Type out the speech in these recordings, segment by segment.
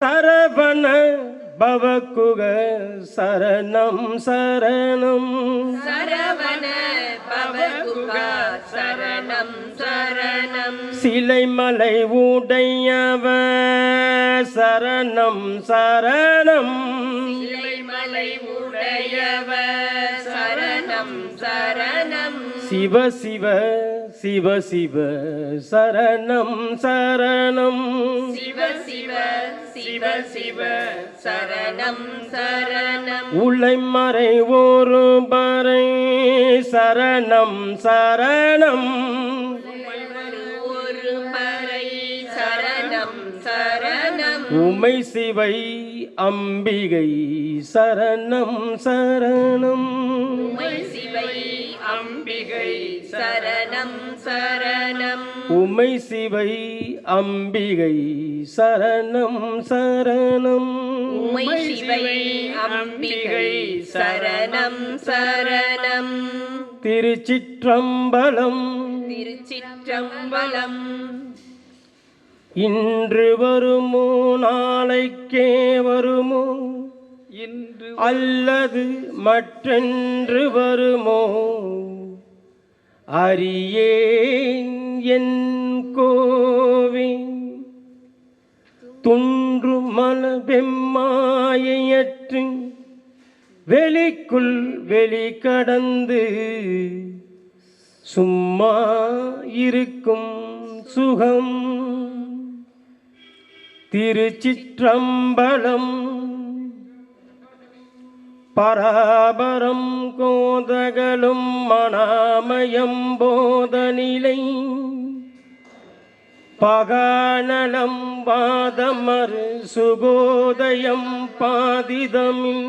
சரவண பவகுக சரணம் சரணம் சரவண பவகுக சரணம் சரணம் சிலைமலை உடையவ சரணம் சரணம் சிலைமலை உடையவ சரணம் சரணம் சிவ சிவ சிவ சிவ சரணம் சரணம் சிவ சிவ சிவ சிவ சரணம் சரணம் உளைமறை ஒரு பறை சரணம் சரணம் ஒரு பறை சரணம் சரணம் உமை சிவை அம்பிகை சரணம் சரணம் உமை சிவை அம்பிகை சரணம் சரணம் உமை சிவை அம்பிகை சரணம் சரணம். உமை சிவை அம்பிகை சரணம் சரணம். திருச்சிற்றம்பலம். திருச்சிற்றம்பலம். இன்று வருமோ நாளைக்கே வருமோ, இன்று அல்லது மற்றென்று வருமோ, அறியேன் என் கோவே. துன்று மன வெம்மாயையற்று வெளிக்குள் வெளி கடந்து சும்மா இருக்கும் சுகம். திருச்சிற்றம்பலம். பராபரம் கோதகலும் மனாமயம் போதநிலை பகாநலம் வாதமறு சுகோதயம் பாதிதமில்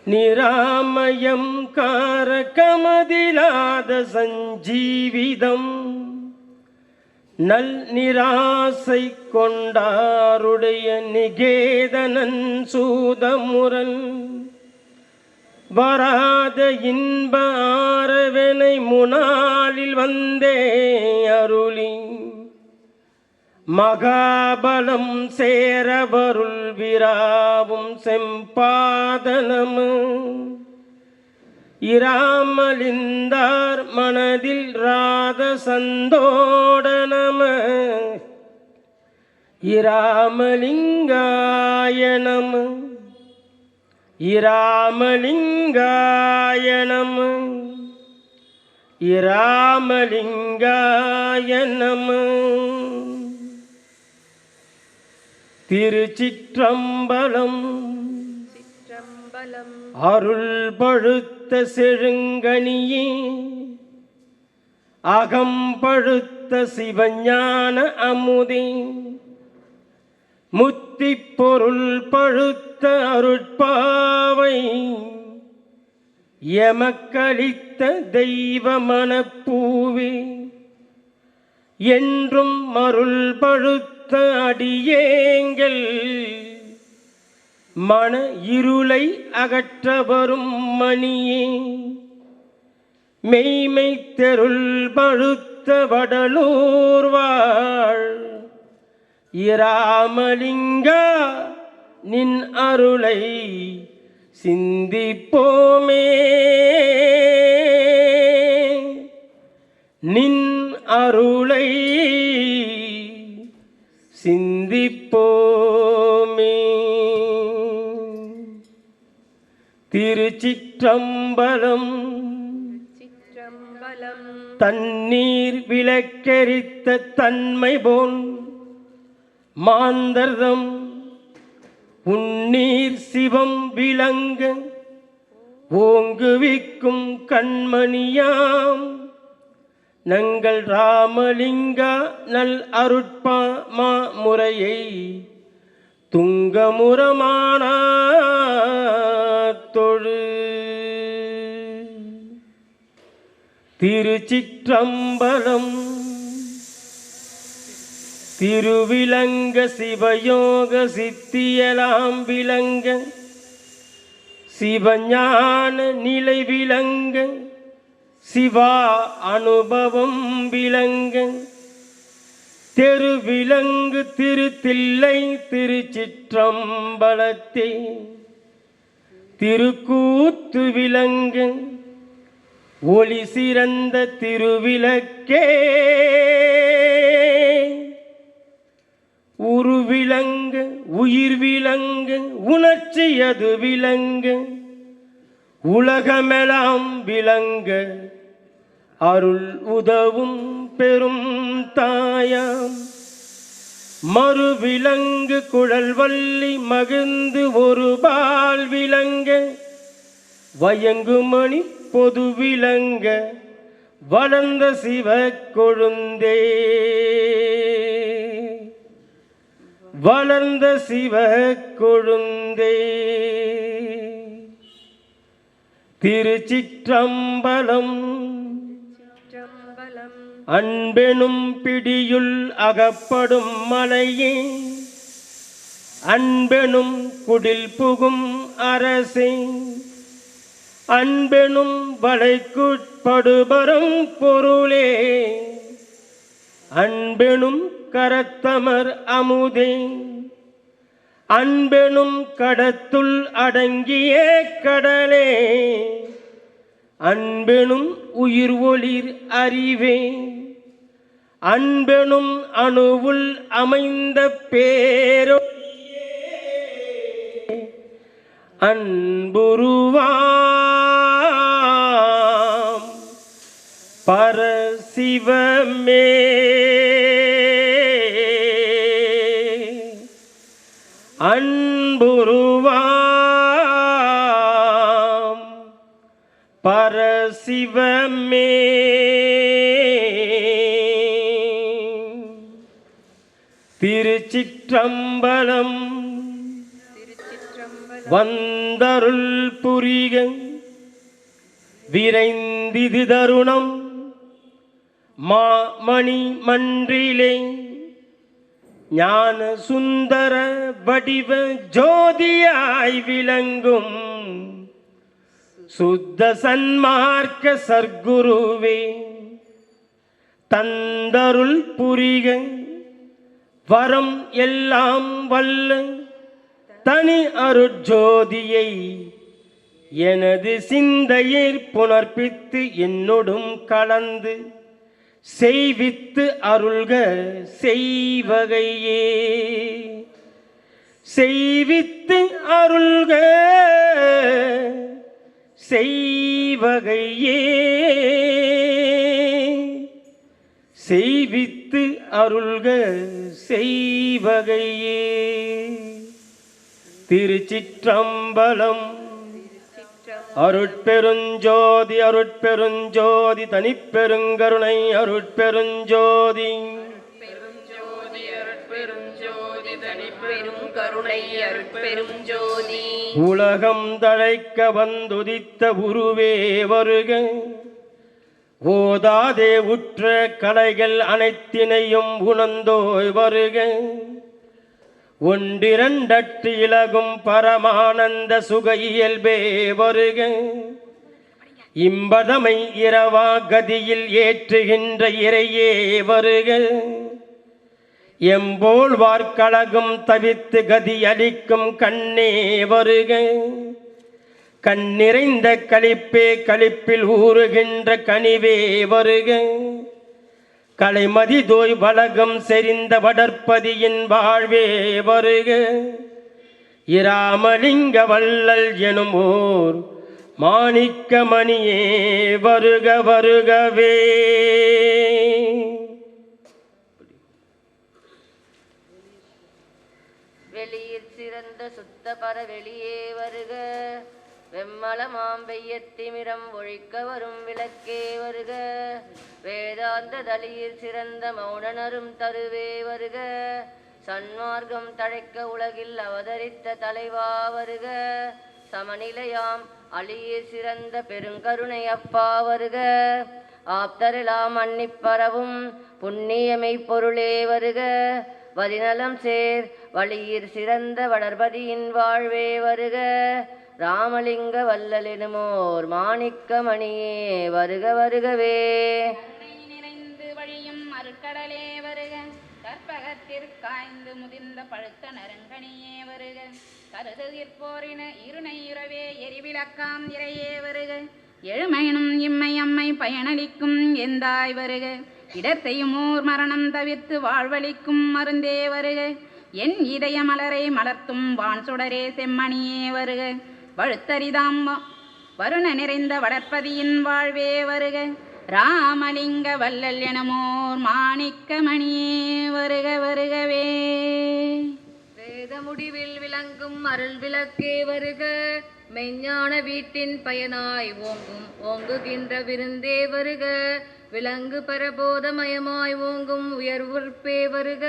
நிராமயம் காரகமதிலாத சஞ்சீவிதம் நல் நிராசை கொண்டாருடைய நிகேதனன் சூதமுரல் வராத இன்ப ஆரவனை முனாலில் வந்தே அருளி மகாபலம் சேரவருள் விராவும் செம்பாதனமு இராமலிந்தார் மனதில் ராத சந்தோடனம இராமலிங்காய நம இராமலிங்காய நம இராமலிங்காய நம. திருச்சிற்றம்பலம். சிற்றம்பலம். அருள் பழுத்த செழுங்கனியே அகம் பழுத்த சிவஞான அமுதே முத்தி பொருள் பழுத்த அருட்பாவை எமக்களித்த தெய்வ மனப்பூவே என்றும் அருள் பழுத்த அடியேங்கள் மன இருளை அகற்ற வரும் மணியே மெய்மை தெருள் பழுத்த வடலூர் வாழ் இராமலிங்கா நின் அருளை சிந்திப்போமே. நின் அருளை சிந்திப்போமே. திருச்சிற்றம்பலம். சிற்றம்பலம். தண்ணீர் விளக்கெரித்த தன்மை போன் மாந்தர்தம் உன்னீர் சிவம் விளங்க ஓங்குவிக்கும் கண்மணியாம் நங்கள் ராமலிங்கா நல் அருட்பா மாமுறையை துங்கமுரமான தொழு. திருச்சிற்றம்பலம். திருவிலங்க சிவயோக சித்தியலாம் விளங்க சிவஞான நிலை விளங்க சிவா அனுபவம் விளங்க தெருவிலங்கு திருத்தில்லை திருச்சிற்றம்பலத்தே திருக்கூத்து விளங்க ஒளி சிறந்த திருவிளக்கே உரு விளங்க உயிர் விளங்க உணர்ச்சியது விளங்க உலகமெல்லாம் விளங்க அருள் உதவும் பெரும் தாயாம் மறு விளங்கு குழல் வள்ளி மகிழ்ந்து ஒரு பால் விளங்க வயங்குமணி பொது விளங்க வளர்ந்த சிவ கொழுந்தே வளர்ந்த சிவ கொழுந்தே. திருச்சிற்றம்பலம். சிற்றம்பலம். அன்பெனும் பிடியுள் அகப்படும் மலையே, அன்பெனும் குடில் புகும் அரசே, அன்பெனும் வளைக்குட்படுபரம் பொருளே, அன்பெனும் கரத்தமர் அமுதே, அன்பெனும் கடத்துள் அடங்கிய கடலே, அன்பெனும் உயிர் ஒளிர் அறிவே, அன்பெனும் அணுவுள் அமைந்த பேரொளியே, அன்புருவாம் பரசிவமே. அன்புருவாம் பரசிவமே. திருச்சிற்றம்பலம். வந்தருள் புரிக விரைந்திது தருணம் மாமணி மன்றிலே, ஞான சுந்தர வடிவ ஜோதியாய் விளங்கும் சுத்த சன்மார்க்க சர்க்குருவே, தந்தருள் புரிக வரம் எல்லாம் வல்ல தனி அருட்ஜோதியை எனது சிந்தையில் புணர்ப்பித்து என்னொடும் கலந்து செய்வித்து அருள்க செய்வகையே. செய்வித்து அருள்க செய்வகையே. செய்வித்து அருள்க செய்வகையே. திருச்சிற்றம்பலம். அருட்பெருஞ்சோதி அருட்பெருஞ்சோதி தனிப்பெருங்கருணை அருட்பெருஞ்சோதி. உலகம் தழைக்க வந்துதித்த உருவே வருக. ஓதாதே உற்ற கலைகள் அனைத்தினையும் உணர்ந்தோய் வருக. ஒன்றிரண்டற்று இலகும் பரமானந்த சுக இயல்பே வருக. இம்பதமை இரவா கதியில் ஏற்றுகின்ற இறையே வருக. எம்போல் வார்க்கழகும் தவித்து கதி அளிக்கும் கண்ணே வருக. கண்ணிறைந்த களிப்பே களிப்பில் ஊறுகின்ற கனிவே வருக. கலைமதி தோய் வளகம் செறிந்த வடற்பதியின் வாழ்வே வருக. இராமலிங்க வள்ளல் எனும் ஓர் மாணிக்கமணியே வருக வருகவே. வெளியிற் சிறந்த சுத்த பர வெளியே வருக. வெம்மல மாம்பெய்யத்திமிரம் ஒழிக்க வரும் விளக்கே வருக. வேதாந்த தளியிற் சிறந்த மௌனனரும் தருவே வருக. சன்மார்க்கம் தழைக்க உலகில் அவதரித்த தலைவா வருக. சமநிலையாம் அழியிற் சிறந்த பெருங்கருணை அப்பா வருக. ஆப்தரெல்லாம் மன்னிப்பரவும் புண்ணியமை பொருளே வருக. வதிநலம் சேர் வழியிற் சிறந்த வளர்பதியின் வாழ்வே வருக. ராமலிங்க வல்லலெனுமோர் மாணிக்கமணியே வருக வருகவே. நிறைந்து வழியும் அருட்கடலே வருக. கற்பகத்திற்காய்ந்து முதிர்ந்த பழுத்த நறுங்கனியே வருக. கருதுகிற்போரின இருணையுறவே எரிவிளக்காம் இறையே வருக. எழுமையினும் இம்மை அம்மை பயனளிக்கும் எந்தாய் வருக. இடத்தையும் ஓர் மரணம் தவிர்த்து வாழ்வளிக்கும் மருந்தே வருக. என் இதய மலரை மலர்த்தும் வான் சுடரே செம்மணியே வருக. வழுத்தரிதாம் வருண நிறைந்த வளர்ப்பதியின் வாழ்வே வருக. ராமலிங்க வல்லல் எனமோர் மாணிக்கமணியே வருக வருகவே. வேத முடிவில் விளங்கும் அருள் விளக்கே வருக. மெஞ்ஞான வீட்டின் பயனாய் ஓங்கும் ஓங்குகின்ற விருந்தே வருக. விலங்கு பரபோதமயமாய் ஓங்கும் உயர்வுற்பே வருக.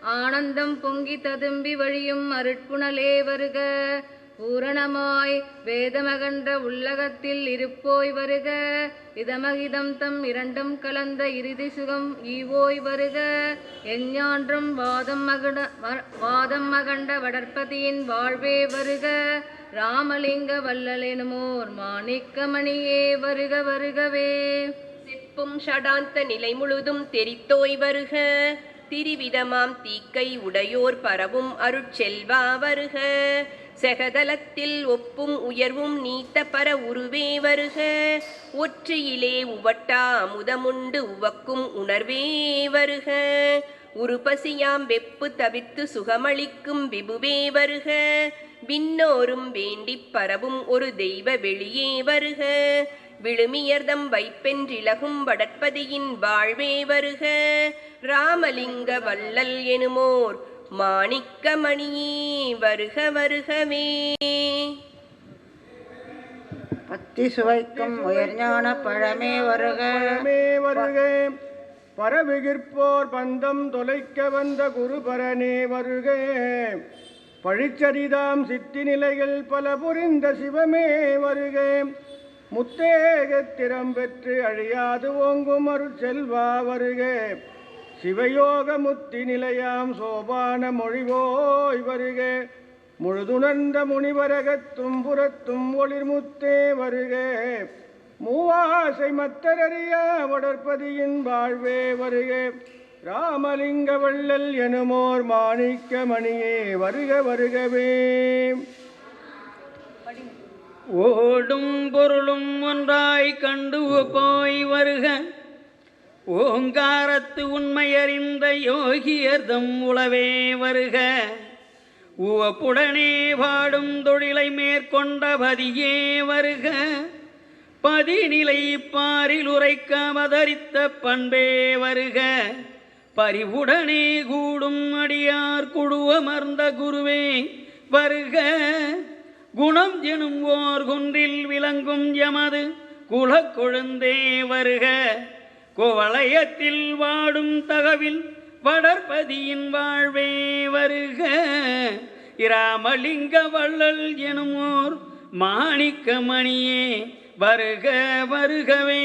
ஆனந்தம் பொங்கி ததும்பி வழியும் அருட்புணலே வருக. பூரணமாய் வேதமகன்ற உள்ளகத்தில் இருப்போய் வருக. இதமகிதம் தம் இரண்டும் கலந்த இறுதி சுகம் ஈவோய் வருக. எஞ்ஞான்றும் வாதம் மகண்ட வடற்பதியின் வாழ்வே வருக. ராமலிங்க வல்லலெனுமோர் மாணிக்கமணியே வருக வருகவே. சிப்பும் ஷடாந்த நிலை முழுதும் தெரித்தோய் வருக. திரிவிதமாம் தீக்கை உடையோர் பரவும் அருட்செல்வா வருக. செகதலத்தில் ஒப்பும் உயர்வும் நீத்த பர உருவே வருக. ஒற்றையிலே உவட்டா அமுதமுண்டு உவக்கும் உணர்வே வருக. உருபசியாம் வெப்பு தவிர்த்து சுகமளிக்கும் விபுவே வருக. விண்ணோரும் வேண்டிப் பரவும் ஒரு தெய்வ வெளியே வருக. விழுமியர்தம் வைப்பென்றிலகும் வடற்பதியின் வாழ்வே வருக. ராமலிங்க வள்ளல் எனுமோர் மாணிக்கமணியே வருக வருகவே. பத்தி சுவைக்கும் உயர்ஞான பழமே வருக. வருக. பரவிகிற்போர் பந்தம் தொலைக்க வந்த குருபரனே வருக. பழிச்சரிதாம் சித்தி நிலைகள் பல புரிந்த சிவமே வருக. முத்தேகத்திறம் பெற்று அழியாது ஓங்கும் அருட்செல்வா வருக. சிவயோக முத்தி நிலையாம் சோபான மொழிவோய் வருக. முழுதுணர்ந்த முனிவரகத்தும் புறத்தும் ஒளிர்முத்தே வருக. மூவாசை மத்தரறியா வடற்பதியின் வாழ்வே வருக. ராமலிங்க வள்ளல் எனுமோர் மாணிக்க மணியே வருக வருகவே. ஓடும் பொருளும் ஒன்றாய் கண்டு போய் வருக. ஓங்காரத்து உண்மையறிந்த யோகியர்தம் உளவே வருக. உவப்புடனே பாடும் தொழிலை மேற்கொண்ட பதியே வருக. பதிநிலை பாரில் உரைக்க அவதரித்த பண்பே வருக. பரிவுடனே கூடும் அடியார் குழுவமர்ந்த குருவே வருக. குணம் எனும் ஓர் குன்றில் விளங்கும் எமது குலக்கொழுந்தே வருக. கோவளையத்தில் வாடும் தகவில் வடற்பதியின் வாழ்வே வருக. இராமலிங்க வள்ளல் எனுமோர் மாணிக்கமணியே வருக வருகவே.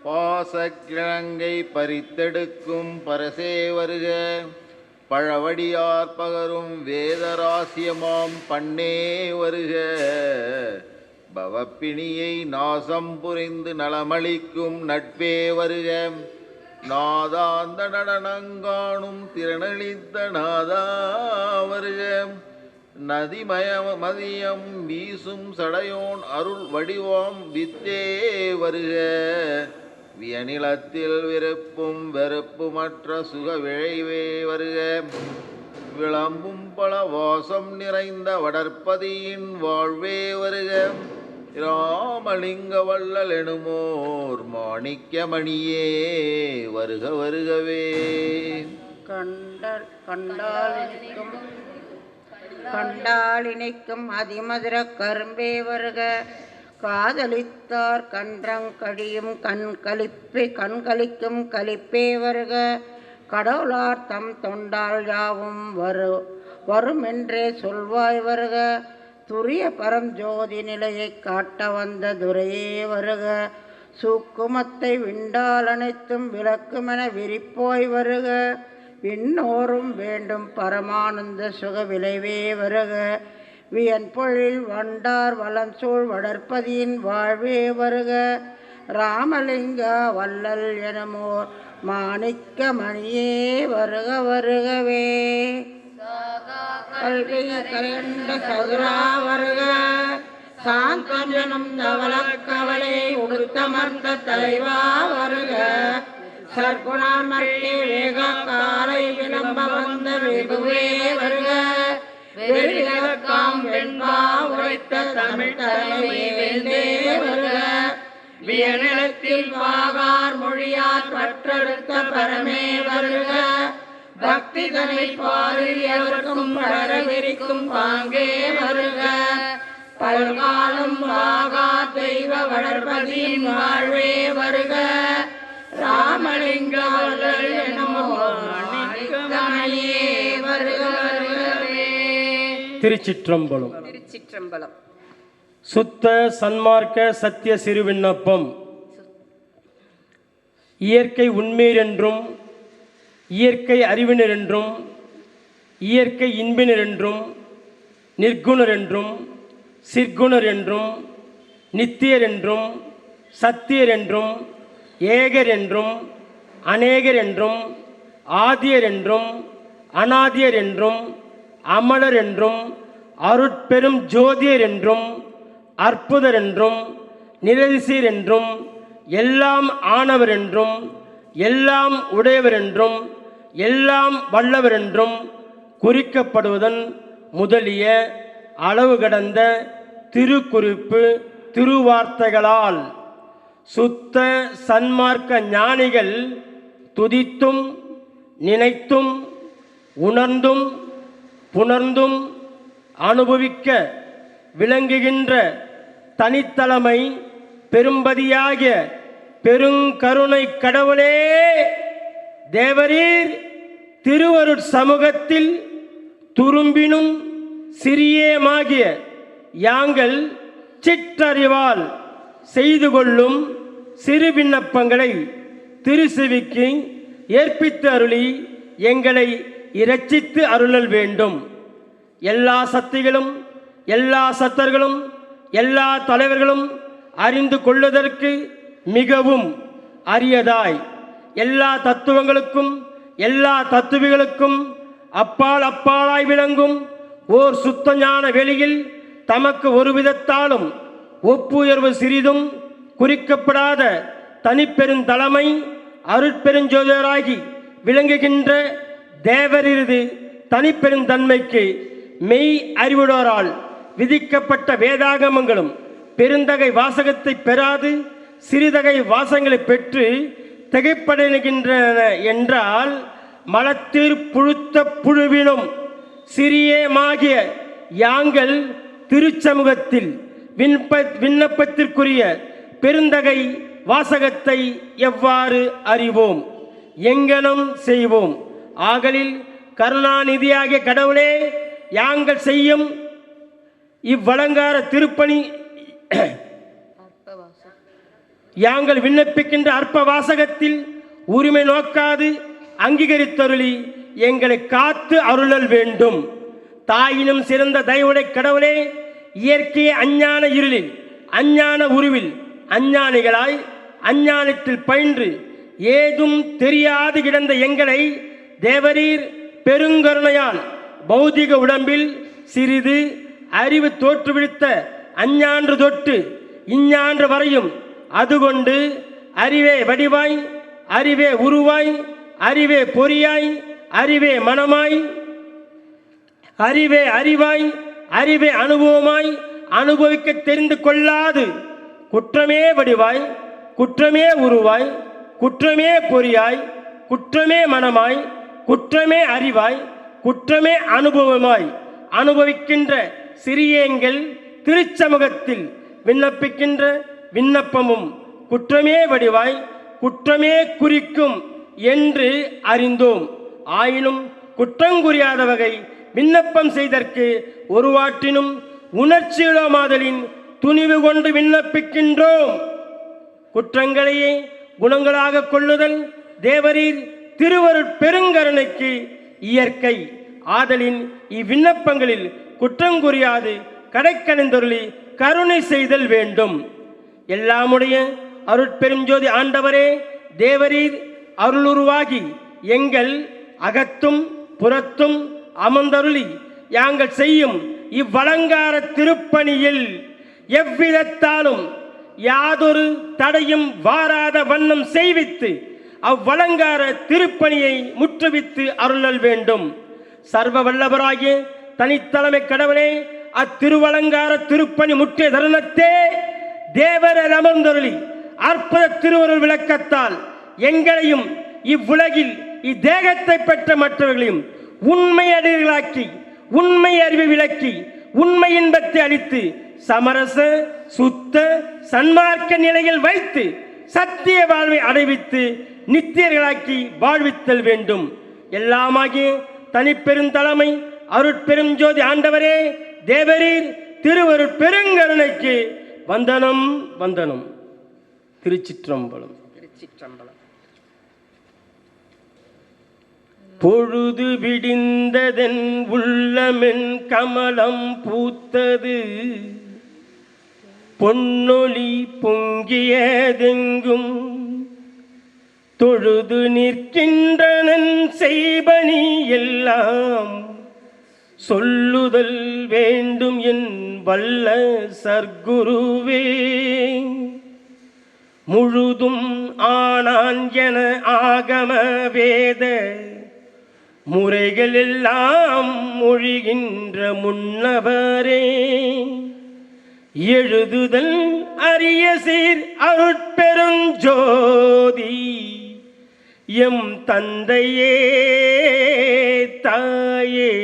பாசக்கிழங்கை பறித்தெடுக்கும் பரசே வருக. பழவடியார் பகரும் வேதராசியமாம் பண்ணே வருக. பவப்பிணியை நாசம் புரிந்து நலமளிக்கும் நட்பே வருக. நாதாந்த நடனங்காணும் திறனளித்த நாதா வருக. மதியம் வீசும் சடையோன் அருள் வடிவாம் வித்தே வருக. வியநிலத்தில் விருப்பும் வெறுப்புமற்ற சுக விழைவே வருக. விளம்பும் பல வாசம் நிறைந்த வடற்பதியின் வாழ்வே வருக. ராமலிங்க வள்ளல் எனுமோர் மாணிக்கமணியே வருக வருகவே. கண்டால் இணைக்கும் அதிமதுர கரும்பே வருக. காதலித்தார் கன்றங்கடியும் கண்களிக்கும் கலிப்பே வருக. கடவுளார் தம் தொண்டால் யாவும் வருமென்றே சொல்வாய் வருக. துரிய பரம் ஜோதி நிலையை காட்ட வந்த துரையே வருக. சூக்குமத்தை விண்டால் அனைத்தும் விளக்குமென விரிப்போய் வருக. விண்ணோரும் வேண்டும் பரமானந்த சுக விளைவே வருக. வியன் பொழில் வண்டார் வளம் சூழ் வடற்பதியின் வாழ்வே வருக. ராமலிங்க வள்ளல் எனுமோர் மாணிக்க மணியே வருக வருகவே. கல்வி கரையண்ட சதுரா வருக. சாந்தம் எனும் தவளக்கவலை உடுத்தமர்ந்த தலைவா வருக. சற்குணாமர்க்கே வேக காலை விளம்ப வந்த வெகுவே வருக. வெறிகாம் வெண்பா உரைத்த தமிழ் தலைமை வேந்தே வருக. வியநிலத்தில் பாகார் மொழியார் பற்றெடுத்த பரமே வருக. பக்தி தனை பாரில் எவருக்கும் படர விரிக்கும் பாங்கே வருக. பல்காலம் பாகா தெய்வ வளர்ப்பதியின் வாழ்வே வருக. ராமலிங்க வள்ளல் எனுமோர் மாணிக்கமணியே வருக வருகவே. திருச்சிற்றம்பலம். திருச்சிற்றம்பலம். சுத்த சன்மார்க்க சத்திய சிறு விண்ணப்பம். இயற்கை உண்மையர் என்றும் இயற்கை அறிவினர் என்றும் இயற்கை இன்பினர் என்றும் நிர்குணர் என்றும் சிற்குணர் என்றும் நித்தியர் என்றும் சத்தியர் என்றும் ஏகர் என்றும் அநேகர் என்றும் ஆதியர் என்றும் அநாதியர் என்றும் அமலர் என்றும் அருட்பெரும் ஜோதியர் என்றும் அற்புதர் என்றும் நிரதிசீர் என்றும் எல்லாம் ஆனவர் என்றும் எல்லாம் உடையவர் என்றும் எல்லாம் வல்லவர் என்றும் குறிக்கப்படுவதன் முதலிய அளவு கடந்த திருக்குறிப்பு திருவார்த்தைகளால் சுத்த சன்மார்க்க ஞானிகள் துதித்தும் நினைத்தும் உணர்ந்தும் புணர்ந்தும் அனுபவிக்க விளங்குகின்ற தனித்தலைமை பெரும்பதியாகிய பெருங்கருணை கடவுளே, தேவரீர் திருவருட் சமூகத்தில் துரும்பினும் சிறியேமாகிய யாங்கள் சிற்றறிவால் செய்து கொள்ளும் சிறு விண்ணப்பங்களை திருச்செவிக்கு ஏற்பித்து அருளி எங்களை இரட்சித்து அருளல் வேண்டும். எல்லா சக்திகளும் எல்லா சத்தர்களும் எல்லா தலைவர்களும் அறிந்து கொள்வதற்கு மிகவும் அரியதாய் எல்லா தத்துவங்களுக்கும் எல்லா தத்துவிகளுக்கும் அப்பால் அப்பாலாய் விளங்கும் ஓர் சுத்த ஞான வெளியில் தமக்கு ஒரு விதத்தாலும் ஒப்புயர்வு சிறிதும் குறிக்கப்படாத தனிப்பெருந்தலைமை அருட்பெருஞ்சோதியராகி விளங்குகின்ற தேவரிருது தனிப்பெருந்தன்மைக்கு மெய் அறிவுடோரால் விதிக்கப்பட்ட வேதாகமங்களும் பெருந்தகை வாசகத்தை பெறாது சிறிதகை வாசகங்களை பெற்று திகைப்படைகின்றன என்றால் மலத்தீர் புழுத்த புழுவினும் சிறியமாகிய யாங்கள் திருச்சமூகத்தில் விண்ணப்பத்திற்குரிய பெருந்தகை வாசகத்தை எவ்வாறு அறிவோம், எங்கனம் செய்வோம்? ஆகலில் கருணாநிதியாகிய கடவுளே, யாங்கள் செய்யும் இவ்வலங்கார திருப்பணி யாங்கள் விண்ணப்பிக்கின்ற அற்ப வாசகத்தில் உரிமை நோக்காது அங்கீகரித்தருளி எங்களை காத்து அருளல் வேண்டும். தாயினும் சிறந்த தயவுடை கடவுளே, இயற்கையை அஞ்ஞான இருளில் அஞ்ஞான உருவில் அஞ்ஞானிகளாய் அஞ்ஞானத்தில் பயின்று ஏதும் தெரியாது கிடந்த எங்களை தேவரீர் பெருங்கருணையால் பௌதிக உடம்பில் சிறிது அறிவு தோற்றுவிடுத்த அஞ்ஞான்று தொட்டு இஞ்ஞான்று வரையும் அதுகொண்டு அறிவே வடிவாய் அறிவே உருவாய் அறிவே பொறியாய் அறிவே மனமாய் அறிவே அறிவாய் அறிவே அனுபவமாய் அனுபவிக்க தெரிந்து கொள்ளாது குற்றமே வடிவாய் குற்றமே உருவாய் குற்றமே பொறியாய் குற்றமே மனமாய் குற்றமே அறிவாய் குற்றமே அனுபவமாய் அனுபவிக்கின்ற சிறியங்கள் திருச்சமூகத்தில் விண்ணப்பிக்கின்ற விண்ணப்பமும் குற்றமே வடிவாய் குற்றமே குறிக்கும் என்று அறிந்தோம். ஆயினும் குற்றங்குறியாத வகை விண்ணப்பம் செய்தற்கு ஒருவாற்றினும் உணர்ச்சியிலோமாதலின் துணிவு கொண்டு விண்ணப்பிக்கின்றோம். குற்றங்களையே குணங்களாக கொள்ளுதல் தேவரீர் திருவருட் பெருங்கருணைக்கு இயற்கை ஆதலின் இவ்விண்ணப்பங்களில் குற்றங்குறியாது கடைக்கணிந்தொருளி கருணை செய்தல் வேண்டும். எல்லாமுடைய அருட்பெருஞ்சோதி ஆண்டவரே, தேவரீர் அருளுருவாகி எங்கள் அகத்தும் புறத்தும் அமர்ந்தருளி யாங்கள் செய்யும் இவ்வலங்கார திருப்பணியில் எவ்விதத்தாலும் யாதொரு தடையும் வாராத வண்ணம் செய்வித்து அவ்வலங்கார திருப்பணியை முற்றுவித்து அருளல் வேண்டும். சர்வ வல்லவராகிய தனித்தலைமை கடவுளே, அத்திருவலங்கார திருப்பணி முற்றிய தருணத்தே தேவரர் அமர்ந்தருளி அற்புத திருவருள் விளக்கத்தால் எங்களையும் இவ்வுலகில் இத்தேகத்தை பெற்ற மற்றவர்களையும் உண்மை அறிவுகளாக்கி உண்மை அறிவு விளக்கி உண்மை இன்பத்தை அளித்து சமரச சுத்த சன்மார்க்க நிலையில் வைத்து சத்திய வாழ்வை அடைவித்து நித்தியர்களாக்கி வாழ்வித்தல் வேண்டும். எல்லாமாகிய தனிப்பெருந்தலைமை அருட்பெரும் ஜோதி ஆண்டவரே, தேவரீர் திருவருட் பெருங்கருணைக்கு வந்தனம் வந்தனம். திருச்சிற்றம்பலம். பொழுது விடிந்ததென் உள்ளமென் கமலம் பூத்தது, பொன்னொளி பொங்கியதெங்கும் தொழுது நிற்கின்றனன் செய்பனி எல்லாம் சொல்லுதல் வேண்டும் என் வல்ல சர்க்குருவே. முழுதும் ஆனான் என ஆகம வேத முறைகள் எல்லாம் மொழிகின்ற முன்னவரே, எழுதுதல் அரிய சீர் அருட்பெருஞ்சோதி எம் தந்தையே தாயே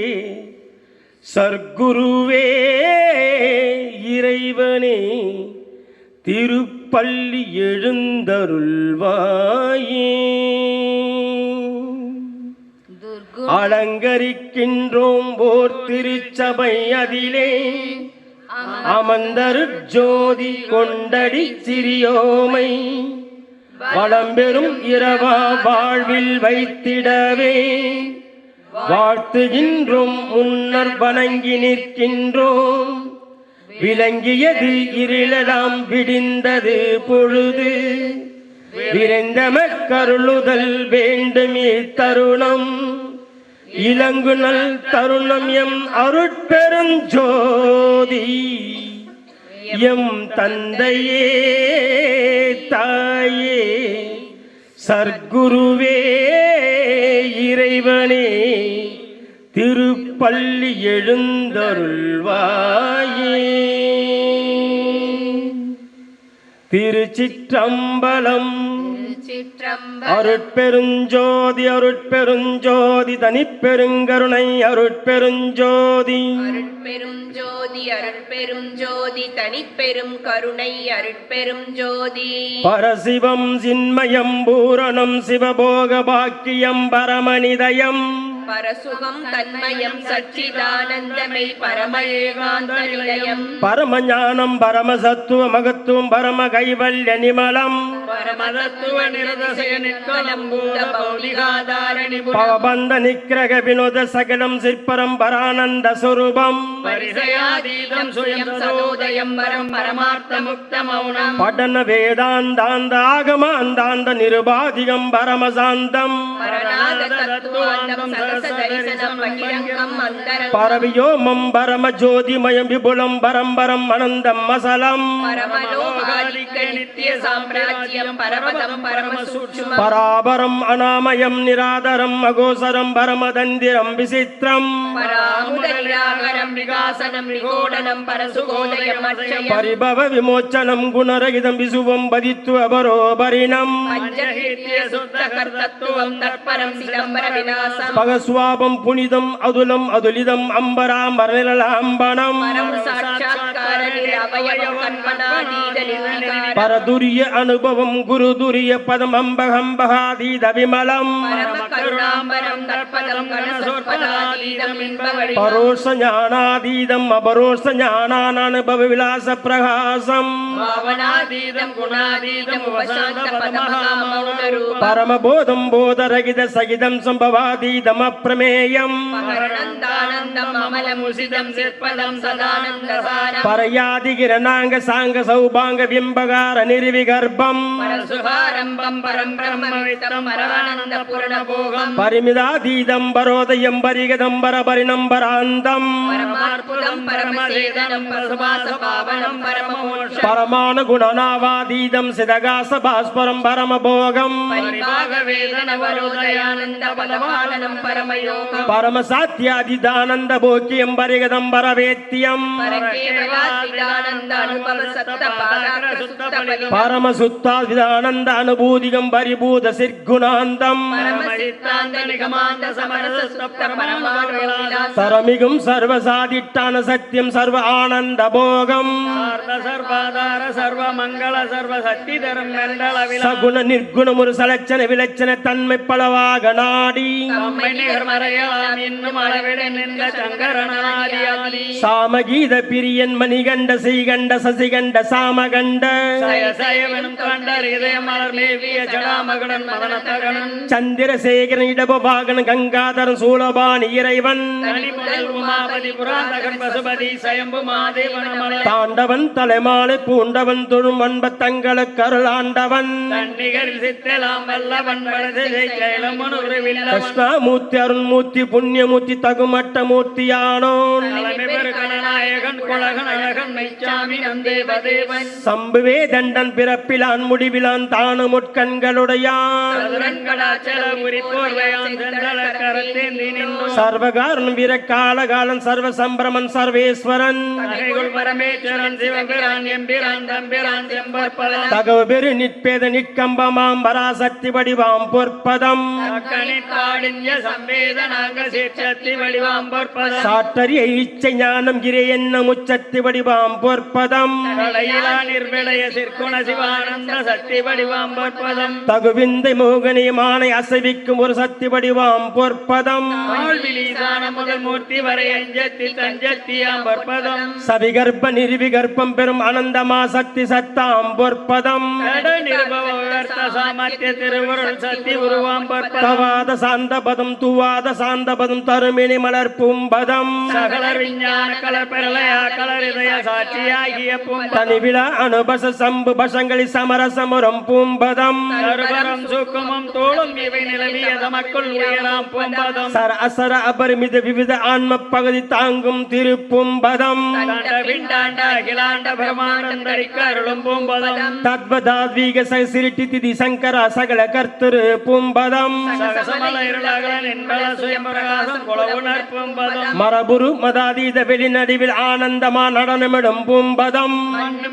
சர்க்குருவே இறைவனே, திருப்பள்ளி எழுந்தருள்வாயே. அலங்கரிக்கின்றோம் ஓர் திருச்சபை அதிலே அமர்ந்தரு ஜோதி கொண்டடி சிறியோமை வளம்பெறும் இரவா வாழ்வில் வைத்திடவே வாழ்த்துகின்றோம் முன்னர் வணங்கி நிற்கின்றோம். விளங்கியது இருளலாம் விடிந்தது பொழுது விரைந்தமக் கருளுதல் வேண்டும் இத்தருணம். இளங்குநல் தருணம் எம் அருட்பெருஞ்சோதி எம் தந்தையே தாயே சர்க்குருவே இறைவனே, திருப்பள்ளி எழுந்தருள்வாயே. திருச்சிற்றம்பலம். அருட்பெருஞ்சோதி அருட்பெருஞ்சோதி தனிப்பெருங்கருணை அருட்பெருஞ்சோதி. அருட்பெருஞ்சோதி அருட்பெருஞ்சோதி தனிப்பெரும் கருணை அருட்பெருஞ்சோதி. பரசிவம் சின்மயம் பூரணம் சிவபோக பாக்கியம் பரமநிதயம் பரசுகம் தன்மயம் சச்சிதானந்தமை பரம ஏகாந்த நிலையம். பரமஞானம் பரமசத்துவ மகத்துவம் பரம கைவல்ய நிமலம் பரமதத்துவ நிரதசய நிற்கலம் பூத பௌலிகாதார நிபுணம் பவபந்த நிக்கிரக வினோத சகலம் சிற்பரம் பரானந்த சுரூபம் பரிசயாதீதம் சுயம் சதோதயம் பரம் பரமார்த்த முக்த மௌனம் படன வேதாந்தாந்த ஆகமாந்தாந்த நிருபாதிகம் பரமசாந்தம் பரநாத தத்துவாந்தம் சரச தரிசனம் பகிரங்கம் அந்தரங்கம் பரவியோமம் பரம ஜோதிமயம் விபுலம் பரம்பரம் அனந்தம் மசலம் பரமலோகாதிக்க நித்திய சாம்ராஜ்யம் பரமதம் பரம சூட்சுமம் பராபரம் அநாமயம் நிராதரம் அகோசரம் பரமதந்திரம் விசித்திரம் பராமுத நிராகரம் விகாசனம் விகோடனம் பரசுகோதயம் அட்சயம் பரிபவ விமோச்சனம் குணரகிதம் விசுவம் பதித்து அபரோபரிணம் பஞ்சஹித்ய சுத்த கர்த்தத்துவம் தற்பரம் சிதம்பர விநாசம் பகஸ்வாபம் புனிதம் அதுலம் அதுலிதம் அம்பராம்பரநிலலாம்பனம் பரம் சாட்சாத்கார நிரவயவம் கண்மனாதீத நிர்விகாரம் பரதுரிய அனுபவம் குருதுரிய பதம் அம்பகம்பகாதீத விமலம் பரம கருணாம்பரம் தற்பதம் கணசோற்பதாதீதம் இன்பவழி பரோஷ ஞானாதீதம் அபரோஷ ஞானானுபவ விலாச பிரகாசம் பாவனாதீதம் குணாதீதம் உபசாந்த பதமகாமௌனரூபம் பரமபோதம் போதரகித சகிதம் சம்பவாதீதம் அப்பிரமேயம் பகரணந்தானந்தம் அமலமுசிதம் சிற்பதம் சதானந்தசாரம் பரயாதிகிரணாங்க சாங்க சௌபாங்க பிம்பகார நிர்விகர்ப்பம் பரசுகாரம்பம் பரம் பிரம்மவித்தம் பரானந்த பூரணபோகம் பரிமிதாதீதம் பரோதயம் பரிகதம் பரபரிணம்பராந்தம் பரமாற்புதம் பரமசேதனம் பசுபாச பாவனம் பரமமோட்சம் பரமானு குணநாவாதீதம் சிதகாச பாஸ்பரம் பரமபோகம் பரிபாக வேதன வரோதயானந்த பதபாலனம் பரமயோகம் பரமசாத்தியாதிதானந்த போக்கியம் பரிகதம் பரவேத்தியம் பரகேவலாதிதானந்த ஆனந்த அனுபவ சத்த பாதாக்ர சுத்த பலிதம் பரமசுத்தாவிதானந்த அனுபூதிகம் பரிபூத சிற்குணாந்தம் பரமசித்தாந்த நிகமாந்த சமரச சுத்த பரமானவிலாசம் சரமிகும் சர்வசாதிட்டான சத்தியம் சர்வ ஆனந்த போகம் சர்வாதார சர்வ மங்கள சர்வ சக்தி தரும் சகுண நிர்குணம் ஒரு சலட்சண விலட்சண தன்மை பலவாக நாடி மறையலாம் இன்னும் அளவிட நின்ற சங்கரனாதியாதி சாமகீத பிரியன் மணிகண்ட செய்கண்ட சசிகண்ட சாமகண்ட சயசயவனும் கண்டர் இதய மலர் மேவிய ஜடாமகடன் மதனத்தகனன் சந்திரசேகரன் இடபபாகன் கங்காதரன் சூலபான் இறைவன் தனிமுதல் உமாபதி புராந்தகன் பசுபதி சயம்பு மாதேவனமல தாண்டவன் தலைமாலை பூண்டவன் தொழும் அன்ப தங்களுக்கு அருளாண்டவன் தன்னிகரில் சித்தலாம் வல்லவன் வலது கைலமுன் உருவில்லவன் கிருஷ்ணாமூர்த்தி அருண்மூர்த்தி புண்ணியமூர்த்தி தகுமட்ட மூர்த்தியானோன் கணநாயகன் குலகன் அழகன் மெய்ச்சாமி நந்தேவதேவன் சம்புவே தண்டன் பிறப்பிலான் முடிவிலான் தானு முட்கண்களுடையான் சதுரன்கடாச்சல உரிப்போர்வையான் செந்தள கரத்தேந்தி நின்னும் சர்வகாரன் வீர காலகாலன் சர்வ சம்பிரமன் சர்வேஸ்வரன் நகைகுள் பரமேஸ்வரன் சிவபிரான் எம்பிரான் தம்பிரான் செம்பற்பதம் தகவு பெரு நிற்பேத நிற்கம்பமாம் பராசக்தி வடிவாம் பொற்பதம் கணிப்பாடிஞ்ச சம்பேதனாங்க சீர்ச்சத்தி வடிவாம் பொற்பதம் சாற்றறிய இச்சை ஞானம் கிரே என்ன முச்சத்தி வடிவாம் பொற்பதம் கலையிலா நிர்விளைய சிற்குண சிவானந்த சக்தி வடிவாம் பொற்பதம் தகுவிந்தை மோகனியமானை அசைவிக்கும் ஒரு சக்தி வடிவாம் பொற்பதம் ஆழ்விலீசான முதல் மூர்த்தி வரை அஞ்சத்தி தஞ்சத்தியாம் பொற்பதம் சவிகர்ப்ப நிர்விகர்ப்பம் பெறும் அனந்தமா சக்தி சத்தாம் பொற்பதம் நிருபவ சாமர்த்திய திருவருள் சக்தி உருவாம் பொற்பதம் தவாத சாந்த பதம் துவாத சாந்த பதம் தருமினி மலர் பூம்பதம் சகலர் விஞ்ஞான கலர் பிரளயா கலர் இதய சாட்சியாகிய பூம்பதம் தனிவிழா அனுபச சம்பு பசங்களி சமரசமுறம் பூம்பதம் சர்வரம் சுக்குமம் தோளும் இவை நிலவிய தமக்குள் உயராம் பூம்பதம் சர அசர அபரிமித விவித ஆன்ம பகுதி தாங்கும் திருப்பும்பதம் விண்டாண்ட அகிலாண்ட பிரமாண்டம் தரிக்க அருளும் பூம்பதம் தத்வதாத்வீக சிருட்டி திதி சங்கர சகல கர்த்தரு பூம்பதம் சகசமல இருளகலன் என்பல சுயம்பிரகாசம் குலவுணர் பூம்பதம் மரபுரு மதாதீத வெளிநடுவில் ஆனந்தமா நடனமிடும் பூம்பதம்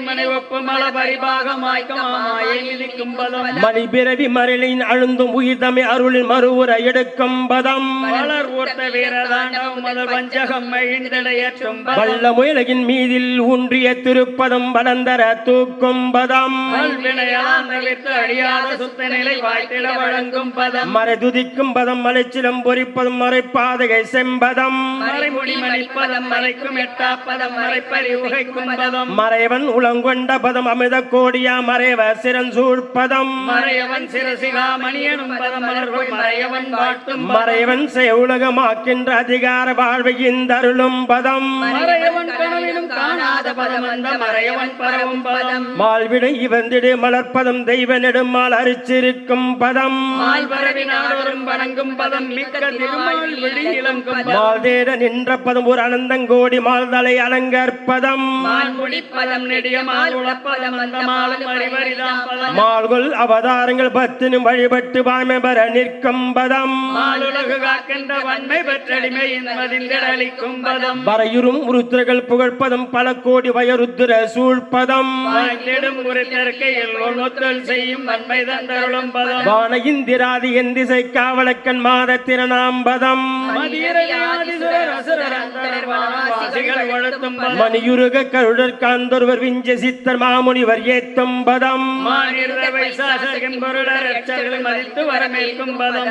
மணி ஒப்பு மல பரிபாகமாய்க்கமாயை மிதிக்கும் பதம் மணி பிறவி மரளின் அழுந்தும் உயிர்தமை அருளின் மறுவுர எடுக்கும் பதம் வளர் ஊர்த்த வீரதாண்டவம் முதல் வஞ்சகம் மகிழ்ந்தடையற்றும் வல்ல முயலகின் மீதில் ஊன்றிய திருப்பதம் வளந்தர தூக்கும் பதம் வினையெல்லாம் தவிர்த்து அழியாத சுத்த நிலை வாய்த்திட வழங்கும் பதம் மறைதுதிக்கும் பதம் மலைச்சிலம் பொறிப்பதும் மறைப்பாதகை செம்பதம் மறைமுடி மணிப்பதம் மறைக்கும் எட்டாப்பதம் மறைப்பறி உகைக்கும் பதம் மறைவன் உளங்கொண்ட பதம் அமித கோடியா மறைவ சிறஞ்சூழ்பதம் மறையவன் சிரசிகா மணியனும் பதம் மலர்கள் மறையவன் வாழ்த்தும் மறைவன் உலகமாக்கின்ற அதிகார வாழ்வை இந்தருளும் பதம் மறையவன் கனவிலும் காணாத பதம் அந்த மறையவன் பரவும் பதம் மால்விடை இவந்திடு மலர்ப்பதம் தெய்வ நெடுமால் அரிச்சிருக்கும் பதம் மால்வரவினாரோரும் வணங்கும் பதம் மிக்க திருமால் விழி இளங்கும் மால் தேட நின்ற பதம் ஒரு அனந்தங்கோடி மால்தலை அலங்கற்பதம் மால் முடிப்பதம் நெடிய மால் உளப்பதம் அந்த மாலும் அறிவரிதாம் பதம் மால்கொள் அவதாரங்கள் பத்தினும் வழிபட்டு வாய்மை பெற நிற்கும் பதம் மாலுலகு காக்கின்ற வன்மை பெற்றடிமை என்பதிந்தளிக்கும் பதம் வரையுறும் உருத்திரர்கள் புகழ்ப்பதம் பல கோடி வயருத்திர சூழ்பதம் வாய்த்திடும் உரித்தற்கையில் ஒன்னொத்தல் செய்யும் வன்மை தந்தருளும் பதம் வான இந்திராதி என் திசை காவலக்கன் மாத திருநாம்பதம் மணியுருக கருடர் காந்தொருவர் விஞ்ச சித்தர் மாமுனிவர் ஏத்தும் பதம்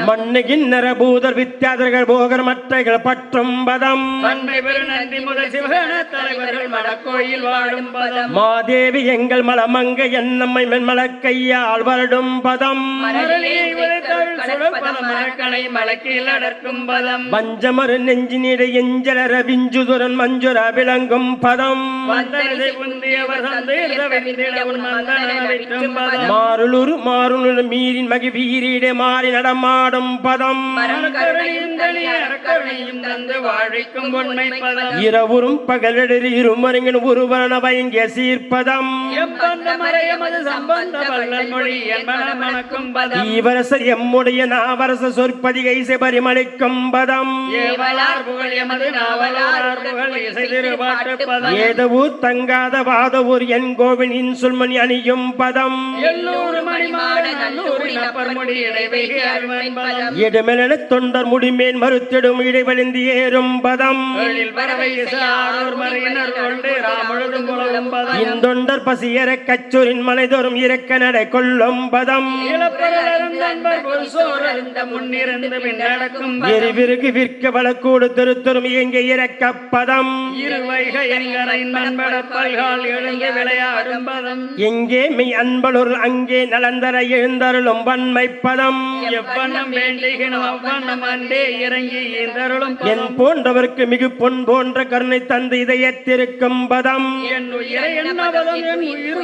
மண்ணுகின் நரபூதர் வித்யாதர்கள் போகர் மற்றைகள் பற்றும் பதம் நன்றி முதல் சிவகண தலைவர்கள் மடக்கோயில் வாழும் பதம் மாதேவி எங்கள் மலமங்க என்னம்மை மென்மலக்கையால் வருடும் பதம் மரக்கணை மலக்கில் அடர்க்கும் பதம் பஞ்சமரு நெஞ்சினிட எஞ்சலர விஞ்சுதுரன் மஞ்சுர விளங்கும் பதம் மாருளுரு மாருளு மீறின் மகி வீரிட மாறி நடமாடும் பதம் வாழ்விக்கும் உண்மை பதம் இரவுறும் பகலிடர் இருமருங்கின் ஒருவரண வயங்கிய சீர்ப்பதம் ஈவரசர் எம்முடைய நாவரச சொற்பதிகை பரிமளிக்கும் பதம் ஏதவூர் தங்க தங்காத வாதவூர் என் கோவின் இன்சுல்மணி அணியும் பதம் எல்லூர் மணிமாட நல்லூரின் அப்பர்முடி இடைவைகை அருள்வன் பதம் இடமென தொண்டர் முடிமேன் மறுத்திடும் இடைவெளிந்து ஏறும் பதம் பறவை ஆரூர் மறையினர் கொண்டு ராமுழுதும் புலவும் பதம் இந்தொண்டர் பசியர கச்சூரின் மலைதோறும் இறக்க நடை கொள்ளும் பதம் எரிவிருகு விற்க வளக்கூடு திருத்தரும் இயங்க இறக்க பதம் எங்கே மெய் அன்பலூர் அங்கே நலந்தர எழுந்தருளும் வன்மை பதம் எவ்வண்ணம் வேண்டுகினும் அவ்வண்ணம் அண்டே இறங்கி எழுந்தருளும் என் போன்றவர்க்கு மிகு பொன் போன்ற கருணை தந்து இதயத்திருக்கும் பதம் என் உயிரை என்ன பதம் என் உயிர்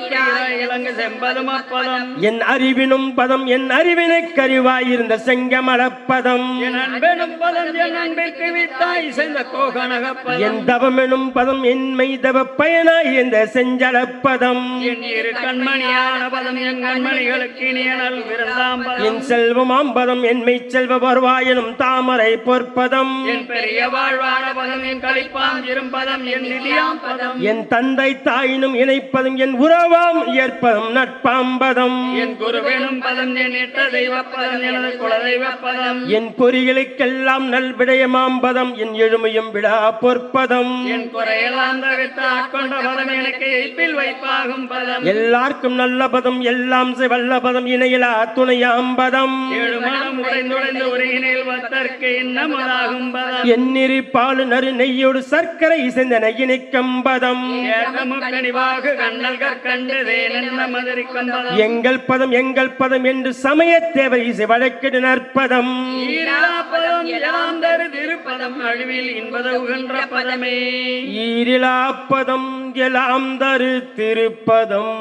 இலங்கு செம்பதும் அப்பதம் என் அறிவினும் பதம் என் அறிவினுக்கு அறிவாயிருந்த செங்கமலப்பதம் என் அன்பெனும் பதம் என் அன்பிற்கு வித்தாய் சென்ற கோகனகப்பதம் என் தவமெனும் பதம் என் மெய்தவ பயனாய் இந்த செஞ்சலப்பதம் என் இரு கண்மணியான பதம் என் கண்மணிகளுக்கு இனியனல் விருந்தாம் பதம் என் செல்வமாம் பதம் என் மெய் செல்வ வருவாயனும் தாமரை பொற்பதம் என் பெரிய வாழ்வான பதம் என் களிப்பாம் இரும்பதம் என் நிதியாம் பதம் என் தந்தை தாயினும் இணைப்பதும் என் உறவாம் ஏற்பதும் நட்பாம்பதம் என் குருவெனும் பதம் என் இட்ட தெய்வ பதம் எனது குலதெய்வ பதம் என் பொறிகளுக்கெல்லாம் நல்விடயமாம் பதம் என் எழுமையும் விடா பொற்பதம் என் குறையெல்லாம் தவிர்த்து ஆட்கொண்ட பதம் எனக்கு எய்ப்பில் வைப்பாகும் பதம் எல்லாருக்கும் நல்ல பதம் எல்லாம் வல்ல பதம் இணையிலா துணையாம் பதம் ஏழு மனம் உடைந்துடைந்து உருகினில் வத்தற்கு இன்னமுதாகும் பதம் எண்ணிரி பாலு நறு நெய்யோடு சர்க்கரை இசைந்தன இணைக்கும் பதம் ஏகமுக்கணிவாக கண்ணல் கற்கண்டு தேனென்ன மதுரிக்கும் பதம் எங்கள் பதம் என்று சமய தேவை இசை வழக்கிடு நற்பதம் ஈரிலாப்பதம் எல்லாம் தரு திருப்பதம் அழிவில் இன்பத உகன்ற பதமே ஈரிலாப்பதம் எல்லாம் தரு திருப்பதம்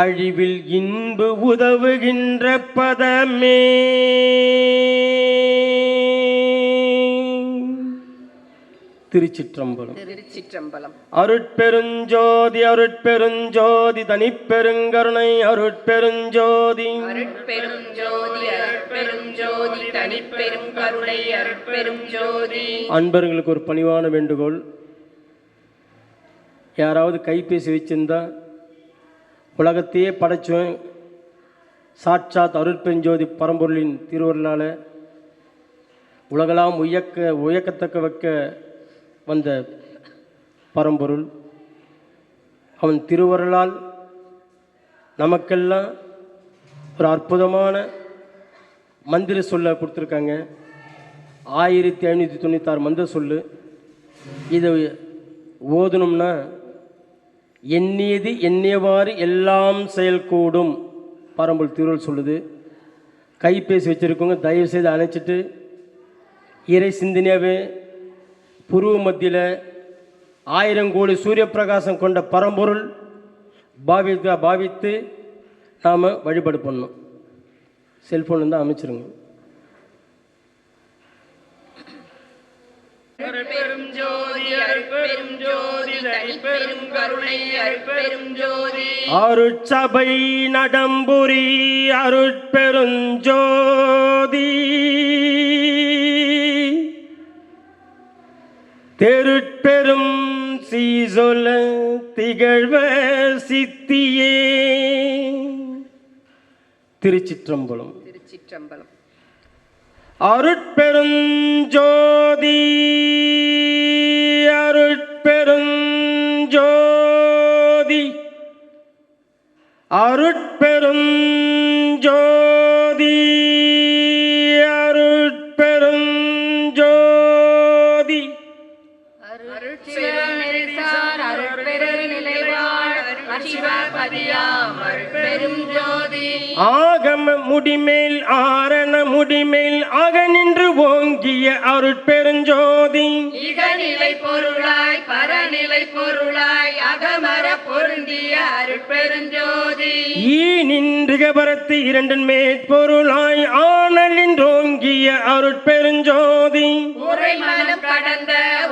அழிவில் இன்பு உதவுகின்ற பதமே. திருச்சிற்றம்பலம். திருச்சிற்றம்பலம். அருட்பெருஞ்சோதி அருட்பெருஞ்சோதி தனிப்பெருங்கருணை அருட்பெருஞ்சோதி அருட்பெருஞ்சோதி அருட்பெருஞ்சோதி தனிப்பெரும் கருணை அருட்பெருஞ்சோதி. அன்பர்களுக்கு ஒரு பணிவான வேண்டுகோள், யாராவது கைபேசி வச்சிருந்தா உலகத்தையே படைச்சோம் சாட்சாத் அருட்பெருஞ்சோதி பரம்பொருளின் திருவருளால் உலகெல்லாம் உயக்கத்தக்க வைக்க வந்த பரம்பொருள், அவன் திருவருளால் நமக்கெல்லாம் ஒரு அற்புதமான மந்திர சொல்ல கொடுத்துருக்காங்க. 1596 மந்திர சொல்லு. இதை ஓதணும்னா எண்ணியது எண்ணியவாறு எல்லாம் செயல்கூடும் பரம்பொருள் திருவருள் சொல்லுது. கைபேசி வச்சுருக்கவங்க தயவுசெய்து அணைச்சிட்டு இறை சிந்தனையாகவே புருவ மத்தியில் 1000 கோடி சூரிய பிரகாசம் கொண்ட பரம்பொருள் பாவித்து நாம் வழிபாடு பண்ணணும். செல்ஃபோன் இருந்தால் அமைச்சிருங்க. அருட்பெரும் ஜோதி அருட்பெரும் ஜோதி தனிப்பெரும் கருணை அருட்பெரும் ஜோதி. அருட்சபை நடம்புரி அருட்பெருஞ்சோதி தெருட்பெரும் சீசொல திகழ்வ சித்தியே. திருச்சிற்றம்பலம். திருச்சிற்றம்பலம். அருட்பெருஞ்சோதி அருட்பெருஞ்சோதி அருட்பெருஞ்சோதி அருட்பெருஞ்சோதி. ஆகம முடிமேல் ஆரண முடிமேல் ஆக நின்று ஓங்கிய அருட்பெருஞ்சோதி. இகநிலை பொருளாய் பரநிலை பொருளாய் அகமர பொருந்திய அருட்பெருஞ்சோதி. ஈ நின்று கபரத்து இரண்டின் மேற்பொருளாய் ஆனலின் ஓங்கிய அருட்பெருஞ்சோதி. உரை மனம் கடந்த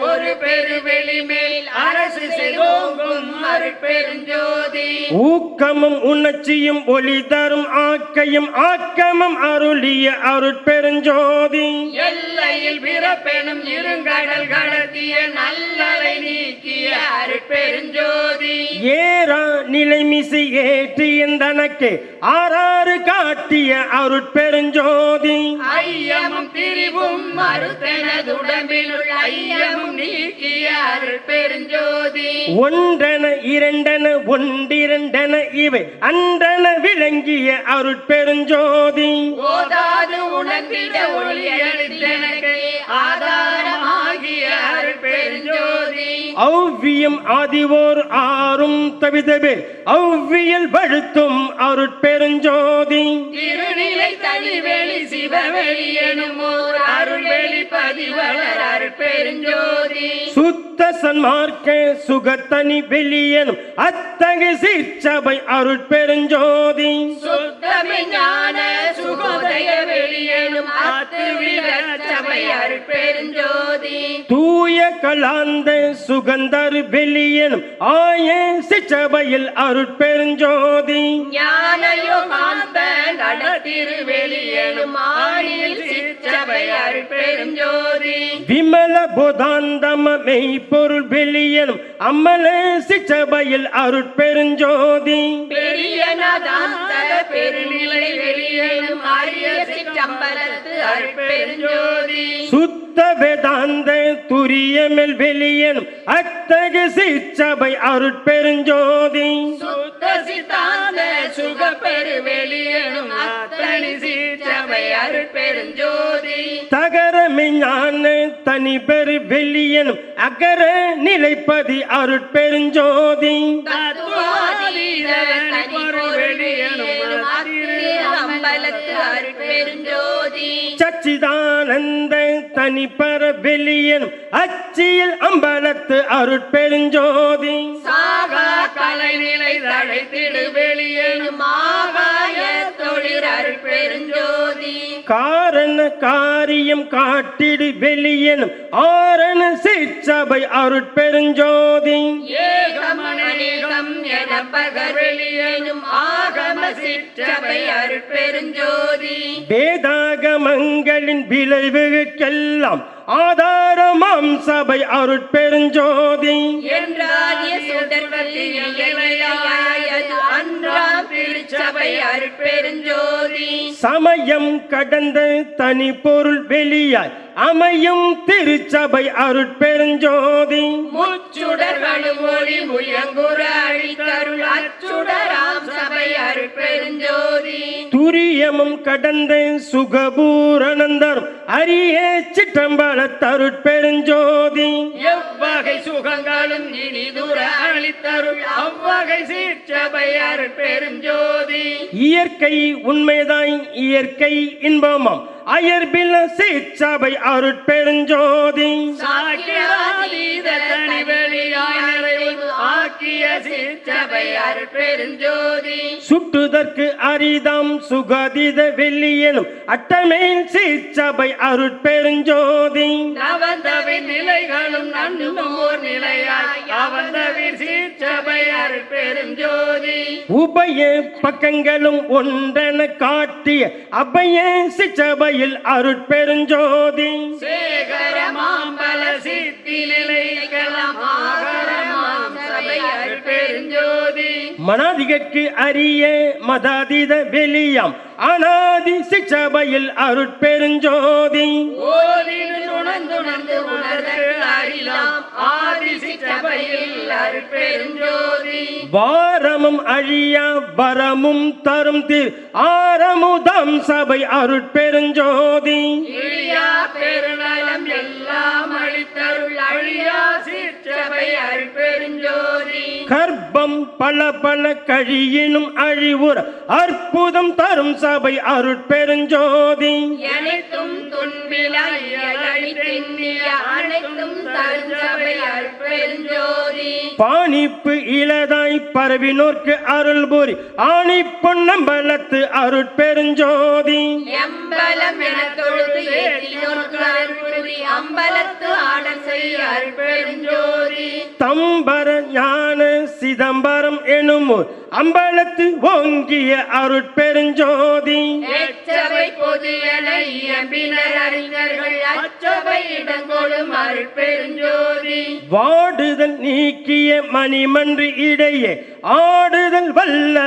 ஒரு பெருவெளி மேல் அரசு செய்தோங்கும் அருட்பெருஞ்சோதி. ஊக்கமும் உணர்ச்சியும் ஒளி தரும் ஆக்கையும் ஆக்கமும் அருளிய அருட்பெருஞ்சோதி எல்லையில் பிறப்பெனும் இருங்கடல் கடத்திய நல்லலை நீக்கிய அருட்பெருஞ்சோதி ஏறா நிலைமிசை ஏற்றி எந்தனக்கு ஆறாறு காட்டிய அருட்பெருஞ்சோதி ஐயமும் திரிவும் மறுத்தனதுடம்பினுள் ஐயமும் நீக்கிய அருட்பெருஞ்சோதி ஒன்றென இரண்டென ஒன்றிரண்டென இவை அன்றென விளங்கிய அருட்பெருஞ்சோதி ஓதாது உணர்ந்திட ஒளி அளித்தனக்கு ஆதாரமாகிய அருட்பெருஞ்சோதி ஔவியம் ஆதிவோர் ஆறும் தவிதவே ஔவியல் வழுத்தும் அருட்பெருஞ்சோதி திருநிலை தனிவெளி சிவவெளி எனும் ஓர் அருள்வெளி பதிவளர் அருட்பெருஞ்சோதி சுத்த சன்மார்க்க சுகத்தனி வெளியனும் அத்தகு சீர்ச்சபை அருட்பெருஞ்சோதி சுத்தமை ஞான சுகோதய வெளியெனும் அத்துவித சபை அருட்பெருஞ்சோதி தூய கலாந்த சுகந்தர் வெளியனும் ஆய சிச்சபையில் அருட்பெருஞ்சோதி ஞான யோகாந்த நடத்திரு வெளியெனும் ஆணியில் சிற்சபை அருட்பெருஞ்சோதி விமல போதாந்தம மெய்ப்பொருள் வெளியனும் அம்மல சிச்சபையில் அருட்பெருஞ்சோதி பெரியனதாந்த பெருநிலை வெளியெனும் அரிய சிற்றம்பலத்து அருட்பெருஞ்சோதி சுத்த வேதாந்த துரியமெல் வெளியனும் அத்தகு சிச்சபை அருட்பெருஞ்சோதி சுத்த சித்தாந்த சுகப்பெரு வெளியெனும் அத்தனி சிற்றபை அருட்பெருஞ்சோதி தகர மெஞ்ஞான தனி பெரு வெளியனும் அகர நிலைப்பதி அருட்பெருஞ்சோதி தத்துவாதீத தனிப்பொருள் வெளியெனும் அத்திரு அம்பலத்து அருட்பெருஞ்சோதி சச்சிதானந்த தனிப்பர வெளியனும் அச்சியில் அம்பலத்து அருட்பெருஞ்சோதி சாகா கலைநிலை தழைத்திடு வெளியெனும் ஆகாய தொழில் அருட்பெருஞ்சோதி காரண காரியம் காட்டிடு வெளியனும் ஆரண சிற்சபை அருட்பெருஞ்சோதி ஏகமனேகம் என பகர் வெளியெனும் ஆகம சிற்றபை அருட்பெருஞ்சோதி வேதாகமங்களின் விளைவுகளுக்கெல்லாம் ஆதாரமாம் சபை அருட்பெருஞ்சோதி என்றாகிய சுடர்வத்தில் இலையாயது அன்றாம் திருச்சபை அருட்பெருஞ்சோதி சமயம் கடந்த தனி பொருள் வெளியாய் அமையும் திருச்சபை அருட்பெருஞ்சோதி முச்சுடர்களும் ஒளி முயங்குற அழித்தருள் அச்சுடராம் சபை அருட்பெருஞ்சோதி துரியமும் கடந்த சுகபூரணந்தரும் அரிய சிற்றம்பல தருட்பெருஞ்சோதி எவ்வகை சுகங்களும் இனிதுர அளித்தருள் அவ்வகை சீர்ச்சபை அருட்பெருஞ்சோதி இயற்கை உண்மைதாய் இயற்கை இன்பமாம் அயர்பில் சிற்றபை அருட்பெருஞ்சோதி சாக்கியாதீத தனி வெளியாய் நிறைவு ஆக்கிய சீர்ச்சபை அருட்பெருஞ்சோதி சுட்டுதற்கு அரிதாம் சுகாதீத வெள்ளியனும் அட்டமேல் சிற்றபை அருட்பெருஞ்சோதி நவந்தவின் நிலைகளும் நன்னுமோர் நிலையாய் அவந்தவின் சீர்ச்சபை அருட்பெருஞ்சோதி உபய பக்கங்களும் ஒன்றென காட்டிய அபய சிற்றபையில் அருட்பெருஞ்சோதி சேகர மாம்பல சித்தி நிலைக்கலாம் ஆகரமாம் சபை அருட்பெருஞ்சோதி மனாதிகற்கு அரிய மதாதீத வெளியாம் அநாதி சிற்றபையில் அருட்பெருஞ்சோதி ஓதிடு உணர்ந்துணர்ந்து உணர்தல் அறிலாம் ஆதி சிற்றபையில் அருட்பெருஞ்சோதி வாரமும் அழியா வரமும் தரும் திரு ஆரமுதம் சபை அருட்பெருஞ்சோதி இழியா பெருநலம் எல்லாம் அளித்தருள் அழியா சிற்றபை அருட்பெருஞ்சோதி கர்ப்பம் பல பல கழியினும் அழிவுற அற்புதம் தரும் சபை அருட்பெருஞ்சோதி அனைத்தும் துன்பிலாய் அழித்தெண்ணிய அனைத்தும் தரும் சபை அருட்பெருஞ்சோதி பாணிப்பு இளதாய் பரவினோர்க்கு அருள் புரி ஆணி பொன்னம்பலத்து அருட்பெருஞ்சோதி எம்பலம் என தொழுது ஏற்றினோர்க்கு அருள்புரி அம்பலத்து ஆடல் செய் அருட்பெருஞ்சோதி பெருஞ்சோதி தம்பர ஞான சிதம்பரம் எனும் அம்பலத்து ஓங்கிய அருட்பெருஞ்சோதி எச்சபை பொது என இயம்பினர் அறிஞர்கள் அச்சபை இடங்கொடும் அருட்பெருஞ்சோதி வாடுதல் நீக்கிய மணிமன்று இடையே ஆடுதல் வல்ல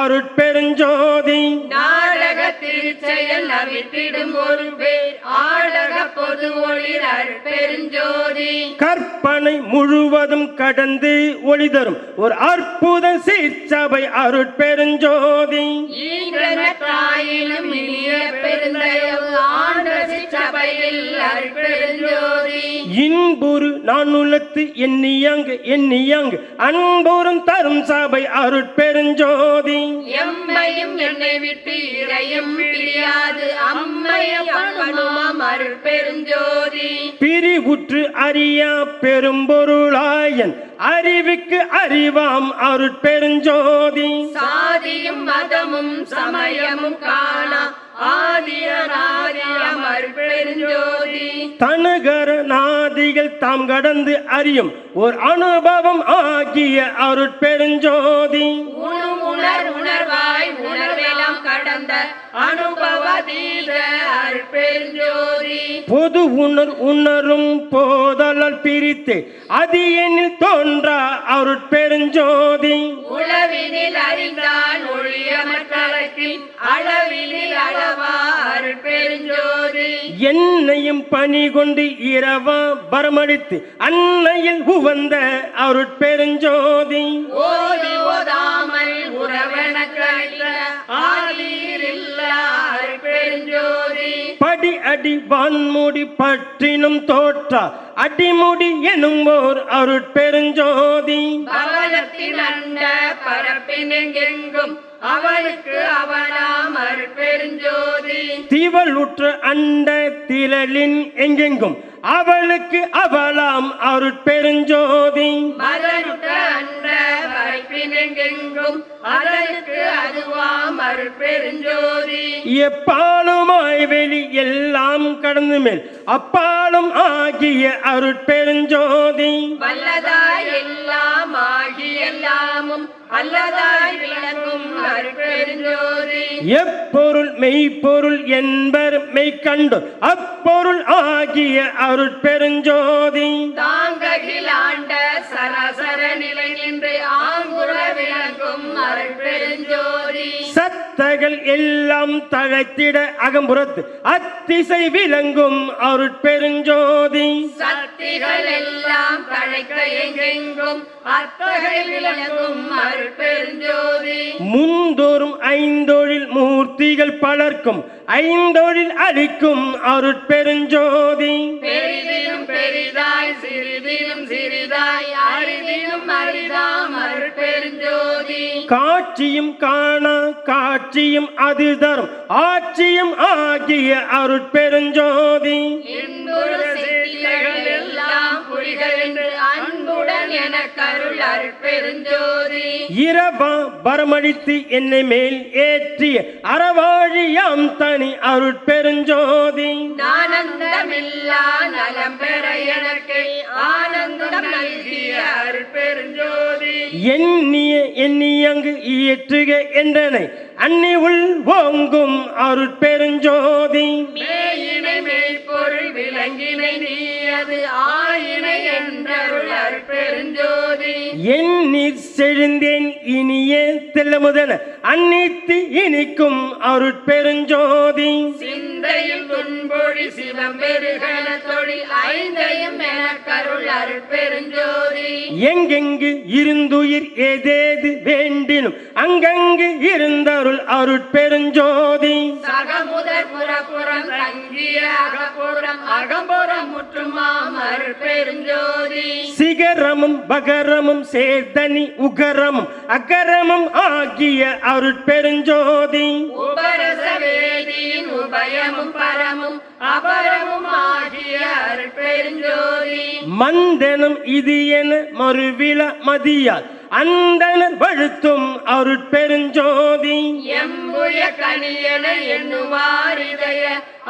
அருட்பெருஞ்சோதி நாடக திருச்செயல் நவித்திடும் ஒரு பேர் ஆடக பொது ஒளிர் அருட்பெருஞ்சோதி கற்பனை முழுவதும் கடந்து ஒளிதரும் ஒரு அற்புத சீர்சபை அருட்பெருஞ்சோதி ஈன்றனத்தாயினும் இனிய பெருந்தயவு ஆண்ட சபையில் அருட்பெருஞ்சோதி இன்புறு நானுலத்து எண்ணியங்கு அன்புறும் தரும் சபை அருட்பெருஞ்சோதி எம்மையும் என்னை விட்டு இறையும் பிரியாது அம்மையம் பண்ணுமாம் அருட்பெருஞ்சோதி பிரிவுற்று அறியா பெரும்பொருளாயன் அறிவுக்கு அறிவாம் அருட்பெருஞ்சோதி சாதியும் மதமும் சமயமும் காணா ஆதியநாதியம் அருட்பெருஞ்சோதி தனுகர நாதிகள் தாம் கடந்து அறியும் ஒரு அனுபவம் ஆகிய அருட்பெருஞ்சோதி உணர்வாய் உணர்வெல்லாம் கடந்த அனுபவதீத அருட்பெருஞ்சோதி பொது உணரும் போதலால் பிரித்து அதியனில் தோன்றா அருட்பெருஞ்சோதி உளவினில் அறிந்தால் ஒளியமற்றலத்தில் அளவினில் அளவா அருட்பெருஞ்சோதி என்னையும் பணி கொண்டு இரவா வரமளித்து அன்னையில் உவந்த அருட்பெருஞ்சோதி ஓதி ஓதாமல் உறவென கழித்த ஆதியில்லா அருட்பெருஞ்சோதி படி அடி வான்முடி பற்றினும் தோற்றா அடிமுடி எனும் ஓர் அருட்பெருஞ்சோதி பவனத்தின் அண்ட பரப்பினெங்கெங்கும் அவனுக்கு அவனாம் அருட்பெருஞ்சோதி திவளுற்ற அண்ட திரளின் எங்கெங்கும் அவளுக்கு அவளாம் அருட்பெருஞ்சோதி மதனுற்ற அண்ட பரப்பினெங்கெங்கும் அதனுக்கு அதுவாம் அருட்பெருஞ்சோதி எப்பாலுமாய் வெளி எல்லாம் கடந்து மேல் அப்பாலும் ஆகிய அருட்பெருஞ்சோதி வல்லதாய் எல்லாம் ஆகி எல்லாமும் அல்லதாய் விளங்கும் அருட்பெருஞ்சோதி எப்பொருள் மெய்ப்பொருள் என்பர் மெய்கண்டு அப்பொருள் ஆகிய அருட்பெருஞ்சோதி தாங்ககில் ஆண்ட சராசர நிலை நின்று ஆங்குற விளங்கும் அருட்பெருஞ்சோதி சத்தகள் எல்லாம் தழைத்திட அகம்புறத்து அத்திசை விளங்கும் அருட்பெருஞ்சோதி சக்திகள் எல்லாம் தழைக்க எங்கெங்கும் அத்தகை விளங்கும் அருட்பெருஞ்சோதி முந்தோறும் ஐந்தொழில் மூர்த்திகள் பலர்க்கும் ஐந்தொழில் அளிக்கும் அருட்பெருஞ்சோதி பெரிதிலும் பெரிதாய் சிறிதிலும் சிறிதாய் அரிதிலும் அரிதாம் அருட்பெருஞ்சோதி காட்சியும் காணா காட்சியும் அது தரும் ஆட்சியும் ஆகிய அருட்பெருஞ்சோதி இன்புறு சித்திகள் எல்லாம் புரிகள் என்று அன்புடன் என கருள் அருட்பெருஞ்சோதி இரவா வரமளித்து என்னை மேல் ஏற்றிய அறவாழியாம் தனி அருட்பெருஞ்சோதி ஆனந்தமில்லா நலம் பெற எனக்கு ஆனந்தம் நல்கிய அருட்பெருஞ்சோதி எண்ணியங்கு இயற்றுக என்றனை அன்னி உள் ஓங்கும் அருட்பெருஞ்சோதி மேயினை மெய்ப்பொருள் விளங்கினை நீ அது ஆயினை என்றருள் அருட்பெருஞ்சோதி எண்ணீர் செழுந்தேன் இனிய தெல்லமுதன அன்னித்து இனிக்கும் அருட்பெருஞ்சோதி சிந்தையில் துன்பொழி சிவம் பெருகன தொழில் ஐந்தையும் என கருள் அருட்பெருஞ்சோதி எங்கெங்கு இருந்துயிர் ஏதேது வேண்டினும் அங்கங்கு இருந்தருள் அருட்பெருஞ்சோதி சகமுதற் புறப்புறம் தங்கிய அகப்புறம் அகம்புறம் முற்றுமாம் அருட்பெருஞ்சோதி சிகரமும் பகரமும் சேர்தனி உகரமும் அகரமும் ஆகிய அருட்பெருஞ்சோதி உபரச வேதியின் உபயமும் பரமும் அபரமும் ஆகிய அருட்பெருஞ்சோதி மந்தனும் இது என மறுவில மதியால் அந்தனர் வழுத்தும் அருட்பெருஞ்சோதி எம்புய கனியன எண்ணுவார் இதய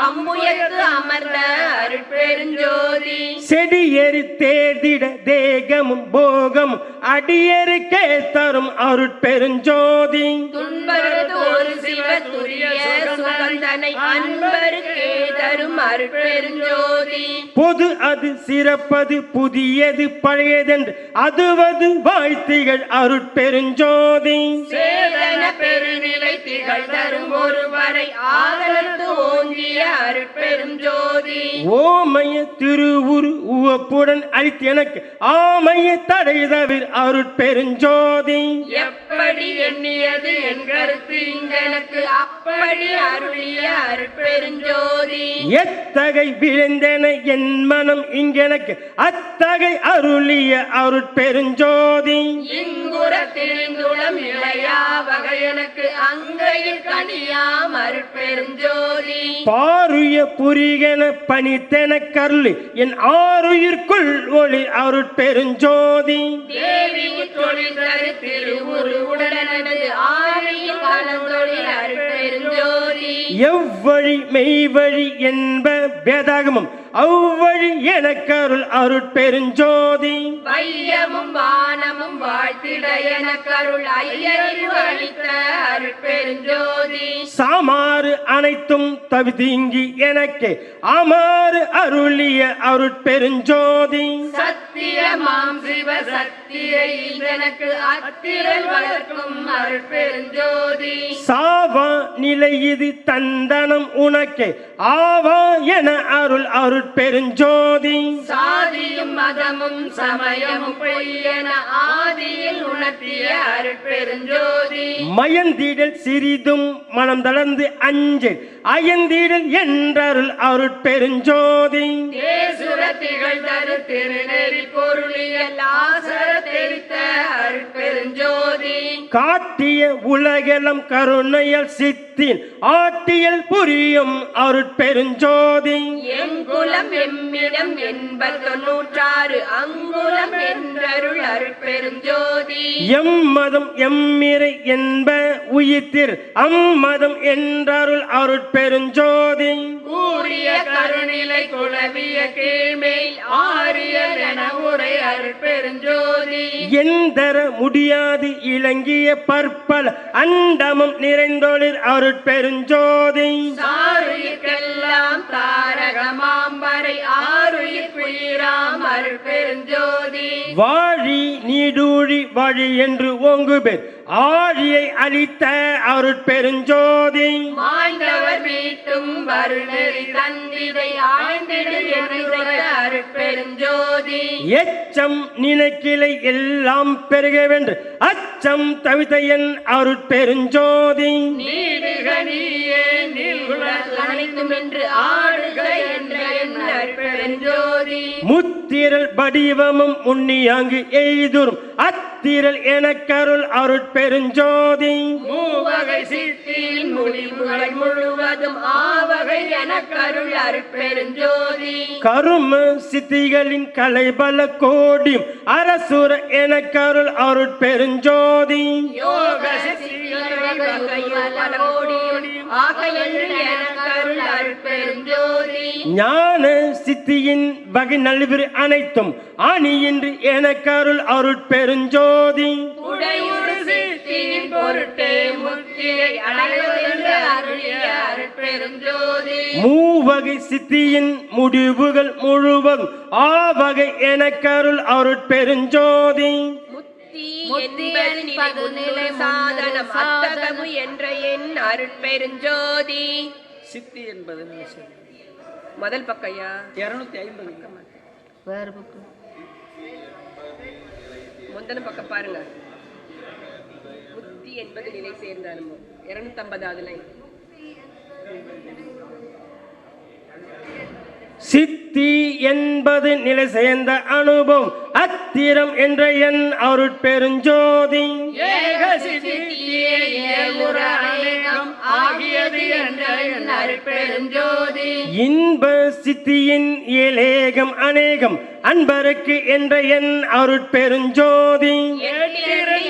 அம்புயத்து அமர்ந்த அருட்பெருஞ்சோதி செடியேறி தேர்ந்திட தேகமும் போகமும் அடியேறுக்கே தரும் அருட்பெருஞ்சோதி துன்பருது ஒரு சிவ துரிய சுகந்தனை அன்பருக்கே தரும் அருட்பெருஞ்சோதி பொது அது சிறப்பது புதியது பழையதென்று அதுவது வாழ்த்திகள் அருட்பெருஞ்சோதி சேதன பெருநிலை திகழ் தரும் ஒருவரை ஆதரத்து ஓங்கிய அருட்பெருஞ்சோதி ஓமைய திருவுரு உவப்புடன் அளித்து எனக்கு ஆமைய தடை தவிர அருட்பெருஞ்சோதி எப்படி எண்ணியது என் கருத்து இங்கெனக்கு அப்படி அருளிய அருட்பெருஞ்சோதி எத்தகை விழுந்தென என் மனம் இங்கெனக்கு அத்தகை அருளிய அருட்பெருஞ்சோதி இங்குற திரிந்துளம் இளையா வகை எனக்கு அங்கையில் கனியாம் அருட்பெருஞ்சோதி பாருய புரிகென பணித்தென கருளி என் ஆருயிர்க்குள் ஒளி அருட்பெருஞ்சோதி தேவிக்கு தொழில் தரு திருவுருவுடனது ஆணையில் கலந்தொழில் அருட்பெருஞ்சோதி எவ்வழி மெய்வழி என்ப வேதாகமும் அவ்வழி எனக்கருள் அருட்பெருஞ்சோதி வையமும் வானமும் வாழ்த்திட எனக்கருள் ஐயறிவு அளித்த அருட்பெருஞ்சோதி சாமாறு அனைத்தும் தவிதீங்கி எனக்கு அமாறு அருளிய அருட்பெருஞ்சோதி சத்தியமாம் சிவ சக்தியை எனக்கு அத்திரல் வளர்க்கும் அருட்பெருஞ்சோதி சாவா நிலை இது தந்தனம் உனக்கே ஆவா என அருள் அருட்பெருஞ்சோதி சாதியும் மதமும் சமயமும் பொய்யென ஆதியில் உணர்த்திய அருட்பெருஞ்சோதி மயந்திடல் சிறிதும் மனம் தளர்ந்து அஞ்சல் அயந்திடல் என்றருள் அருட்பெருஞ்சோதி தேசுர திகழ் தரு திருநெறி பொருளியல் ஆசர தெரித்த அருட்பெருஞ்சோதி காட்டிய உலகெல்லாம் கருணையல் சித்தின் ஆட்டியல் புரியும் அருட்பெருஞ்சோதி எங்குலம் எம்மிடம் 86 அங்குலம் என்றருள் அருட்பெருஞ்சோதி எம்மதம் எம்மிரை என்ப உயிர்த்திர் அம்மதம் என்றருள் அருட்பெருஞ்சோதி கூறிய கருணிலை குழவிய கீழ்மேல் ஆரியல் என உரை அருட்பெருஞ்சோதி எந்தர முடியாது இலங்கிய பற்பல அண்டமும் நிறைந்தொழில் அருட்பெருஞ்சோதி சாருயிர்க்கெல்லாம் தாரகமாம்பரை ஆருயிர் குயிராம் அருட்பெருஞ்சோதி வாழி நீடூழி வழி என்று ஓங்குபேர் ஆழியை அளித்த அருட்பெருஞ்சோதி மாய்ந்தவர் வீட்டும் வருநெறி தந்திதை ஆய்ந்திடு என்று அருட்பெருஞ்சோதி எச்சம் நினைக்கிளை எல்லாம் பெருகவென்று அச்சம் தவித்த என் அருட்பெருஞ்சோதி நீடுக நீயே நீள்குழல் அனைத்தும் என்று ஆடுக என்ற என் அருட்பெருஞ்சோதி முத்திரல் வடிவமும் உன்னியாங்கு எய்துரும் அத்திரல் எனக்கருள் அருட்பெருஞ்சோதி மூவகை சித்தியின் முடிவுகள் முழுவதும் ஆவகை எனக்கருள் அருட்பெருஞ்சோதி கரும சித்திகளின் கலைபல கோடியும் அரசுர எனக்கருள் அருட்பெருஞ்சோதி யோக சித்தியோடியும் ஆக என்று எனக்கருள் அருட்பெருஞ்சோதி ஞான சித்தியின் வகை நல்விரு அனைத்தும் அணியின்றி எனக்கருள் அருட்பெருஞ்சோதி உடையுறு சித்தியின் பொருட்டே முத்தியை அடைவதென்று அருளிய அருட்பெருஞ்சோதி மூவகை சித்தியின் முடிவுகள் முழுவதும் ஆவகை எனக்கருள் அருட்பெருஞ்சோதி முத்தி நிலை சாதனம் அத்தகவு என்ற என் அருட்பெருஞ்சோதி சித்தி என்பது முதல் பக்கையா 250 வேறு பக்கம் முந்தன பக்கம் பாருங்க. முத்தி என்பது நிலை சேர்ந்த அனுபவம் 250வது லைன். சித்தி என்பது நிலை சேர்ந்த அனுபவம் அத்திரம் என்ற என் அருட்பெருஞ்சோதி ஏக சித்தியே ஏழுற அநேக அநேகம் ஆகியது என்ற என் அருட்பெருஞ்சோதி இன்ப சித்தியின் ஏலேகம் அநேகம் அன்பருக்கு என்ற என் அருட்பெருஞ்சோதி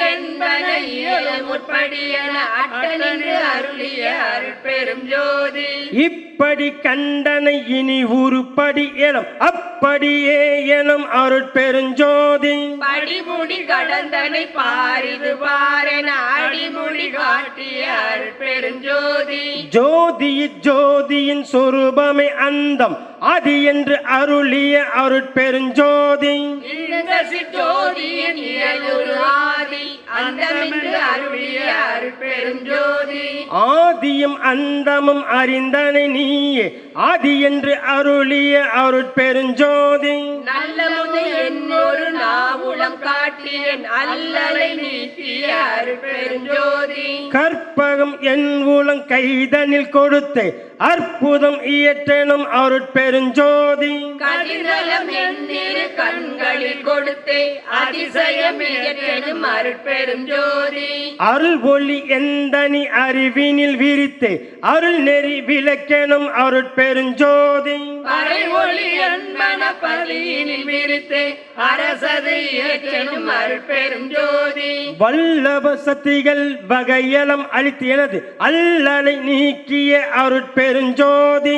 என்பன இயலும் முற்படியன அட்டனின்று அருளிய அருட்பெருஞ்சோதி இப்படி கண்டனை இனி உருப்படி எனும் அப்படியே எனும் அருட்பெருஞ்சோதி படிமுடி கடந்தனை பாரிது பாரென அடிமுடி காட்டிய அருட்பெருஞ்சோதி ஜோதியின் சொரூபமே அந்தம் அது என்று அருளிய அருட்பெருஞ்சோதி இந்த சிற்றோதியின் இயலுரு ஆதி அந்தமென்று அருளிய அருட்பெருஞ்சோதி ஆதியும் அந்தமும் அறிந்தனை நீயே ஆதி என்று அருளிய அருட்பெருஞ்சோதி நல்லமுது என்னொரு நாவுளம் காட்டியன் அல்லலை நீக்கிய அருட்பெருஞ்சோதி கற்பகம் என் உளம் கைதனில் கொடுத்து அற்புதம் இயற்றனும் அருட்பெருஞ்சோதி கதிரலம் என்னிரு கண்களில் கொடுத்தே அதிசயம் இயற்றனும் அருட்பெருஞ்சோதி அருள் ஒளி எந்தனி அறிவினில் விரித்து அருள் நெறி விளக்கெனும் அருட்பெருஞ்சோதி பறை ஒளி என்பன பதியினில் விரித்தே அரசது இயற்றனும் அருட்பெருஞ்சோதி வல்லப சக்திகள் வகையலம் அளித்து எனது அல்லலை நீக்கிய அருட்பெருஞ்சோதி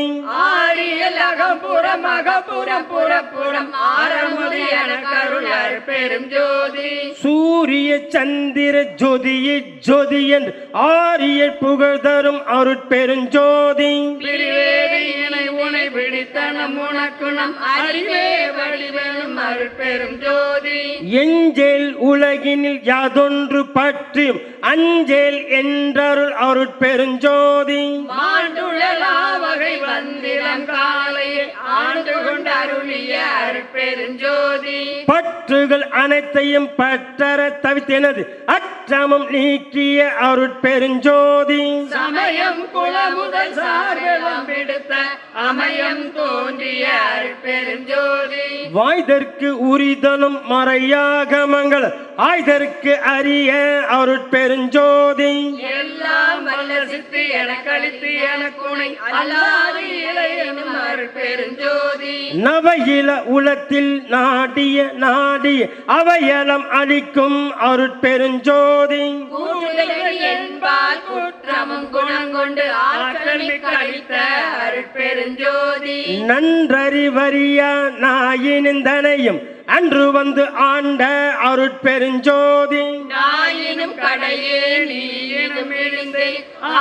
ஆரியல் அகப்புறம் அகப்புறம் புறப்புறம் ஆரமுது என கருள் அருட்பெருஞ்சோதி சூரிய சந்திர ஜோதி என்று ஆரிய புகழ்தரும் அருட்பெருஞ்சோதி பிரிவேதியினை உனை பிடித்தனம் உனக்குணம் அறிவே வழிவேணும் அருட்பெருஞ்சோதி எஞ்சேல் உலகினில் யாதொன்று பற்றியும் அஞ்சேல் என்றருள் அருட்பெருஞ்சோதி மாண்டுழலா வகை வந்திரம் காலையில் ஆண்டு கொண்டு அருளிய அருட்பெருஞ்சோதி பற்றுகள் அனைத்தையும் பற்றற தவித்தெனது அற்றமம் நீக்கிய அருட்பெருஞ்சோதி சமயம் குலமுதல் சார்பெல்லாம் விடுத்த அமயம் தோன்றிய அருட்பெருஞ்சோதி வாய்தற்கு உரிதனும் மறையாகமங்கள் ஆய்தற்கு அறிய அருட்பெருஞ்சோதி எல்லாம் வல்ல சித்து எனக்களித்து எனக்குணை அல்லாது இளையனும் அருட்பெருஞ்சோதி நவையில உலத்தில் நாடிய அவையலம் அளிக்கும் அருட்பெருஞ்சோதி கூட்டுதல் என்பால் குற்றமும் குணம் கொண்டு ஆற்றல் மிக்க அளித்த அருட்பெருஞ்சோதி நன்றறிவறியா நாயினிந்தனையும் அன்று வந்து ஆண்ட அருட்பெருஞ்சோதி நாயினும் கடையே நீயினும் எழுந்தே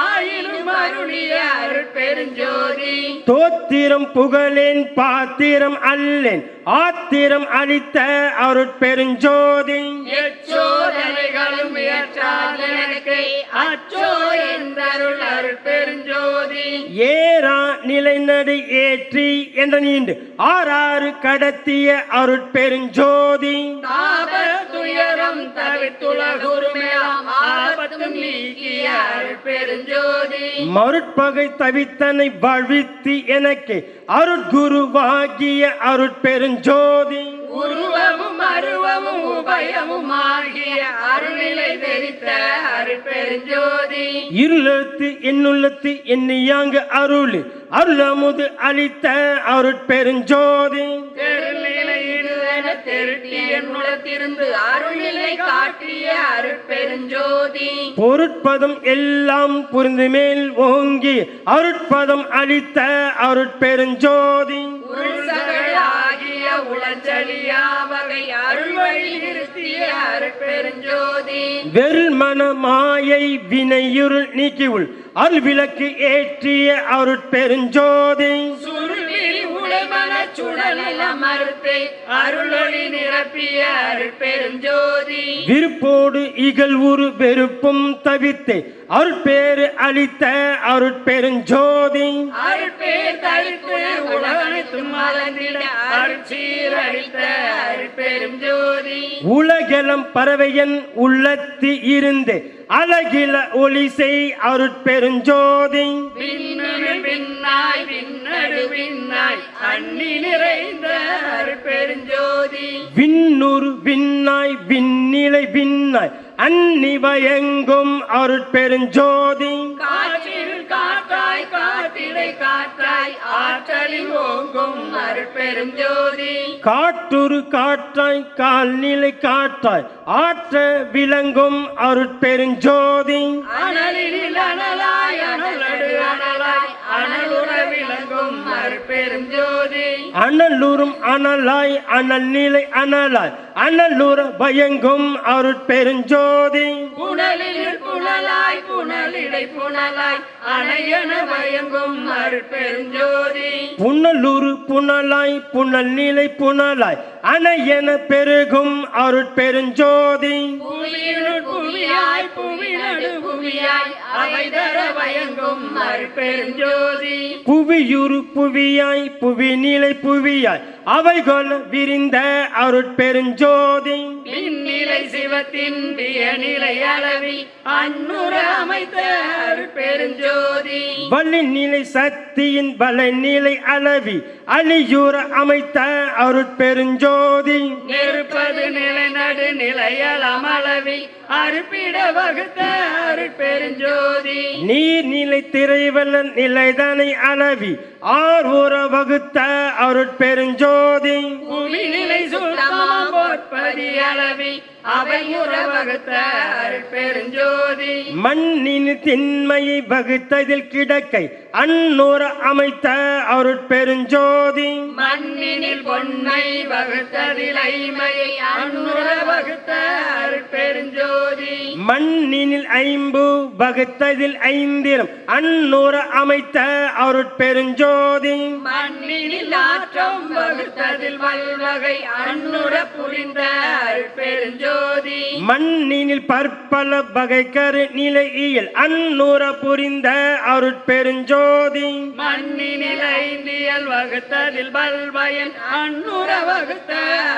ஆயினும் அருளிய அருட்பெருஞ்சோதி தோத்திரம் புகழேன் பாத்திரம் அல்லேன் ஆத்திரம் அளித்த அருட்பெருஞ்சோதி எச்சோதனைகளும் முயற்றாத எனக்கு அச்சோ என்றருள் அருட்பெருஞ்சோதி ஏறா நிலைநடு ஏற்றி என்ற நீண்டு ஆறாறு கடத்திய அருட்பெருஞ்சோதி தாப துயரம் தவித்துலகுருமெல்லாம் ஆபத்தும் நீக்கிய அருட்பெருஞ்சோதி மருட்பகை தவித்தனை வாழ்வித்து எனக்கு அருட்குருவாகிய அருட்பெருஞ்சோதி உருவமும் அருவமும் உபயமும் ஆகிய அருளிலை தெரித்த அருட்பெருஞ்சோதி இருளத்து என்னுள்ளத்து என்னையாங்க அருள் அருளமுது அளித்த அருட்பெருஞ்சோதி தெருநிலையிடுவன தெருட்டி என்னுளத்திருந்து அருளிலை காட்டிய அருட்பெருஞ்சோதி பொருட்பதம் எல்லாம் புரிந்து மேல் ஓங்கி அருட்பதம் அளித்த அருட்பெருஞ்சோதி உள்சகளாகிய உளச்சலியா வகை அருள்வழி நிறுத்திய அருட்பெருஞ்சோதி வெறுமன மாயை வினையுருள் நீக்கியுள் அருள் விளக்கு ஏற்றிய அருட்பெருஞ்சோதி சுருளில் உடைமன சுடலில் அமர்த்தே அருளொளி நிரப்பிய அருட்பெருஞ்சோதி விருப்போடு இகழ்வுரு வெறுப்பும் தவித்து அருட்பேறு அளித்த அருட்பெருஞ்சோதி அருட்பேர் தளித்து உலகனைத்தும் மலர்ந்திட அருட்சீரழித்த அருட்பெருஞ்சோதி உலகெலம் பறவையன் உள்ளத்து இருந்து அழகில ஒளி செய் அருட்பெருஞ்சோதி பின்னுமிழ் பின்னாய் பின்னடு பின்னாய் அண்ணி நிறைந்த அருட்பெருஞ்சோதி விண்ணுறு விண்ணாய் விண்ணிலை விண்ணாய் அந்நிவயங்கும் அருட்பெருஞ்சோதி காற்றில் காற்றாய் காற்றிடை காற்றாய் ஆற்றலில் ஓங்கும் அருட்பெரும் ஜோதி காட்டுரு காற்றாய் கால்நிலை காற்றாய் ஆற்ற விளங்கும் அருட்பெருஞ்சோதி அனலில் அனலாய் அனலடு அனலாய் அனலுற விளங்கும் அருட்பெரும் ஜோதி அனலுறும் அனலாய் அனல் நிலை அனலாய் அனலுற பயங்கும் அருட்பெருஞ்சோதி புனலில் புனலாய் புனலிடை புனலாய் அணையன பயங்கும் அருட்பெரும் ஜோதி புனலுரு புனலாய் புனல் நிலை புனலாய் அணையென பெருகும் அருட்பெருஞ்சோதி புவியினுள் புவியாய் புவிநடு புவியாய் அவை தர பயங்கும் அருட்பெரும் ஜோதி புவியுரு புவியாய் புவி நிலை புவியாய் அவைகொல விரிந்த அருட்பெருஞ்சோதி விண்ணிலை சிவத்தின் வியநிலை அளவி அன்னுர அமைத்த அருட்பெரும் ஜோதி வலி நிலை சக்தியின் வலை நிலை அளவி அழியுற அமைத்த அருட்பெருஞ்சோதி நெருப்பது நிலை நடு நிலையலம் அளவி அருப்பிட வகுத்த அருட்பெருஞ்சோதி நீர் நிலை திரைவல்ல நிலைதனை அளவி ஆர்வூர வகுத்த அருட்பெருஞ்சோதி புவி நிலை சுத்தமம் போற்பதி அளவி அவை முற வகுத்த அருட்பெருஞ்சோதி மண்ணின் திண்மையை வகுத்ததில் கிடக்கை அன்னூர அமைத்த அருட்பெருஞ்சோதி மண்ணினில் பொன்மை வகுத்ததில் ஐமையை அன்னுற வகுத்த அருட்பெருஞ்சோதி மண்ணினில் ஐம்பு வகுத்ததில் ஐந்திரம் அன்னூர அமைத்த அருட்பெருஞ்சோதி மண்ணினில் ஆற்றம் வகுத்ததில் வல்வகை அன்னுற புரிந்த அருட்பெருஞ்சோதி மண்ணினில் பற்பல வகை கரு நிலையியல் அன்னூர புரிந்த அருட்பெருஞ்சோதி மண்ணினில் ஐந்தியல் வகுத்ததில் வல்வயன் அன்னுற வகுத்த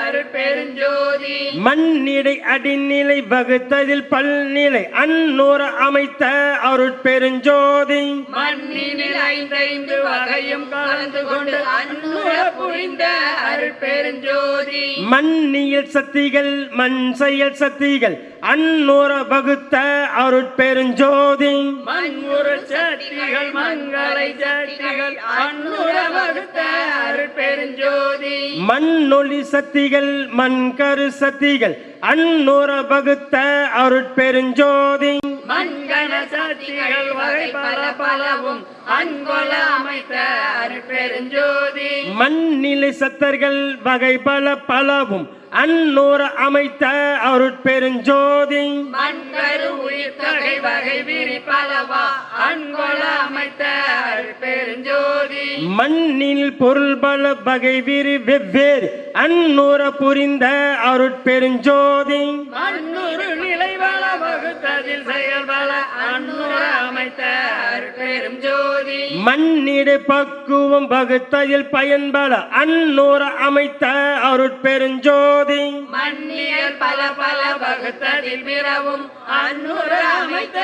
அருட்பெருஞ்சோதி மண்ணிடை அடிநிலை வகுத்ததில் பல்நிலை அன்னூர அமைத்த அருட்பெருஞ்சோதி மண்ணினில் ஐந்தைந்து வகையும் கலந்து கொண்டு அன்னுற புரிந்த அருட்பெருஞ்சோதி மண்ணியல் சக்திகள் மண் செயல் சக்திகள் அன்னூர வகுத்த அருட்பெருஞ்சோதி மண்முறு சக்திகள் மங்களை சக்திகள் அன்னுற வகுத்த அருட்பெருஞ்சோதி மண்ணொளி சக்திகள் மண்கரு சக்திகள் அன்னூர வகுத்த அருட்பெருஞ்சோதி மண்கண சக்திகள் வகை பல பலவும் அன்கொல அமைத்த அருட்பெருஞ்சோதி மண்ணிலை சத்தர்கள் வகை பல பலவும் அன்னூர அமைத்த அருட்பெருஞ்சோதி மண்கரு உயிர்த்தகை வகை விரி பலவா அன்கொல அமைத்த அருட்பெருஞ்சோதி மண்ணில் பொருள் பல வகை விரி வெவ்வேறு அன்னூர புரிந்த அருட்பெருஞ்சோதி மண்ணுரு நிலை வள வகுத்ததில் செயல் வள அன்னுற அமைத்த அருட்பெரும் ஜோதி மண்ணிடை பக்குவம் வகுத்ததில் பயன்பல அன்னூர அமைத்த அருட்பெருஞ்சோதி மண்ணியல் பல பல வகுத்ததில் பிறவும் அன்னுற அமைத்த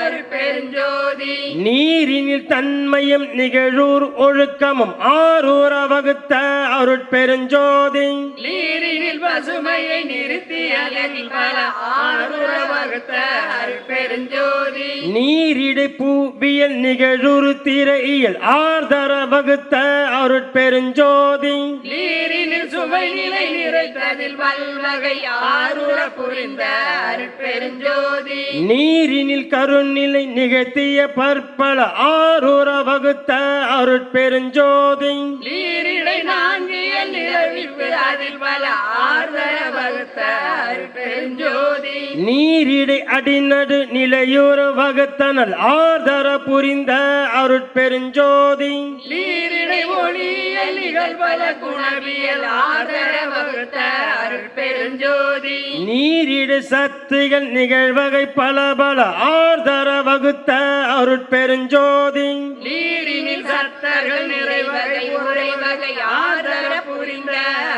அருட்பெருஞ்சோதி நீரினில் தன்மையும் நிகழூர் ஒழுக்கமும் ஆரூர வகுத்த அருட்பெருஞ்சோதி நீரினில் பசுமையை நிறுத்தியலில் பல ஆறுற வகுத்த அருட்பெருஞ்சோதி நீரிடை பூவியல் நிகழூர் திரையியல் ஆர்தர வகுத்த அருட்பெருஞ்சோதி நீரினில் சுவை நிலை நிறைத்ததில் வல்வகை ஆறுற புரிந்த அருட்பெருஞ்சோதி நீரினில் கருநிலை நிகழ்த்திய பற்பல ஆரூர வகுத்த அருட்பெருஞ்சோதி நீரிடை நான்கியல் நிலவிற்கு அதில் பல ஆறுதர வகுத்த அருட்பெருஞ்சோதி நீரிடை அடிநடு நிலையூர வகுத்தனல் ஆர்தர புரிந்த அருட்பெருஞ்சோதி நீரிடை ஒளியல் நிகழ்பல குணவியல் ஆறுதர வகுத்த அருட்பெருஞ்சோதி நீரிடை சக்திகள் நிகழ்வகை பல பல ஆர்தர வகுத்த அருட்பெருஞ்சோதி நீரினில் சத்தர்கள் நிறைவகை உறைவகை ஆதர புரிந்த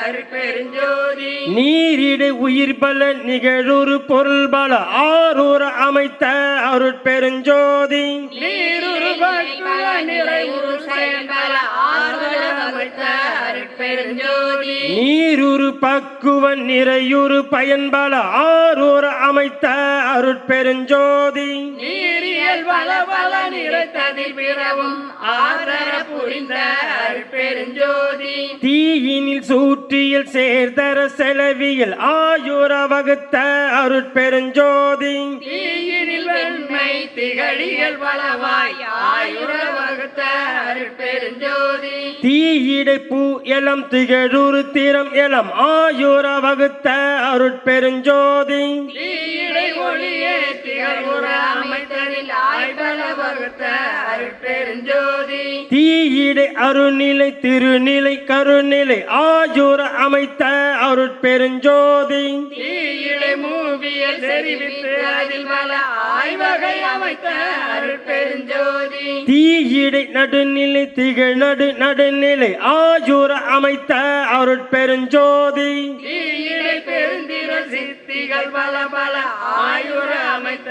அருட்பெருஞ்சோதி நீரிடை உயிர் பல நிகழூறு பொருள் பல ஆரூர அமைத்த அருட்பெருஞ்சோதி நீருரு பக்குல நிறைவுறு செயல்பல ஆதர அமைத்த அருட்பெருஞ்சோதி அருட்பெருஞ்சோதி நீருரு பக்குவ நிறையுறு பயன்பல ஆரூர் அமைத்த அருட்பெருஞ்சோதி நீரியல் வளவள நிறைத்ததில் பிறவும் ஆதர புரிந்த அருட்பெருஞ்சோதி தீயினில் சூற்றியில் சேர்தர செலவியல் ஆயுர வகுத்த அருட்பெருஞ்சோதி தீயினில் வெண்மை திகழியல் வளவாய் ஆயுர வகுத்த அருட்பெருஞ்சோதி தீயிடை பூ எலம் திகழூரு திறம் எலம் ஆயுர வகுத்த அருட்பெருஞ்சோதி தீயிடை ஒளியே திகழ்வுற அமைத்ததில் ஆய்வல வகுத்த அருட்பெருஞ்சோதி தீயிடை அருநிலை திருநிலை கருநிலை ஆயுர அமைத்த அருட்பெருஞ்சோதி தீயிடை மூவியல் செறிவித்து அதில் வள ஆய்வகை அமைத்த அருட்பெருஞ்சோதி தீயிடை நடுநிலை திகழ் நடுநிலை ஆயுர அமைத்த அருட்பெருஞ்சோதி தீயிடை பெருந்திர சித்திகள் பல பல ஆயுர அமைத்த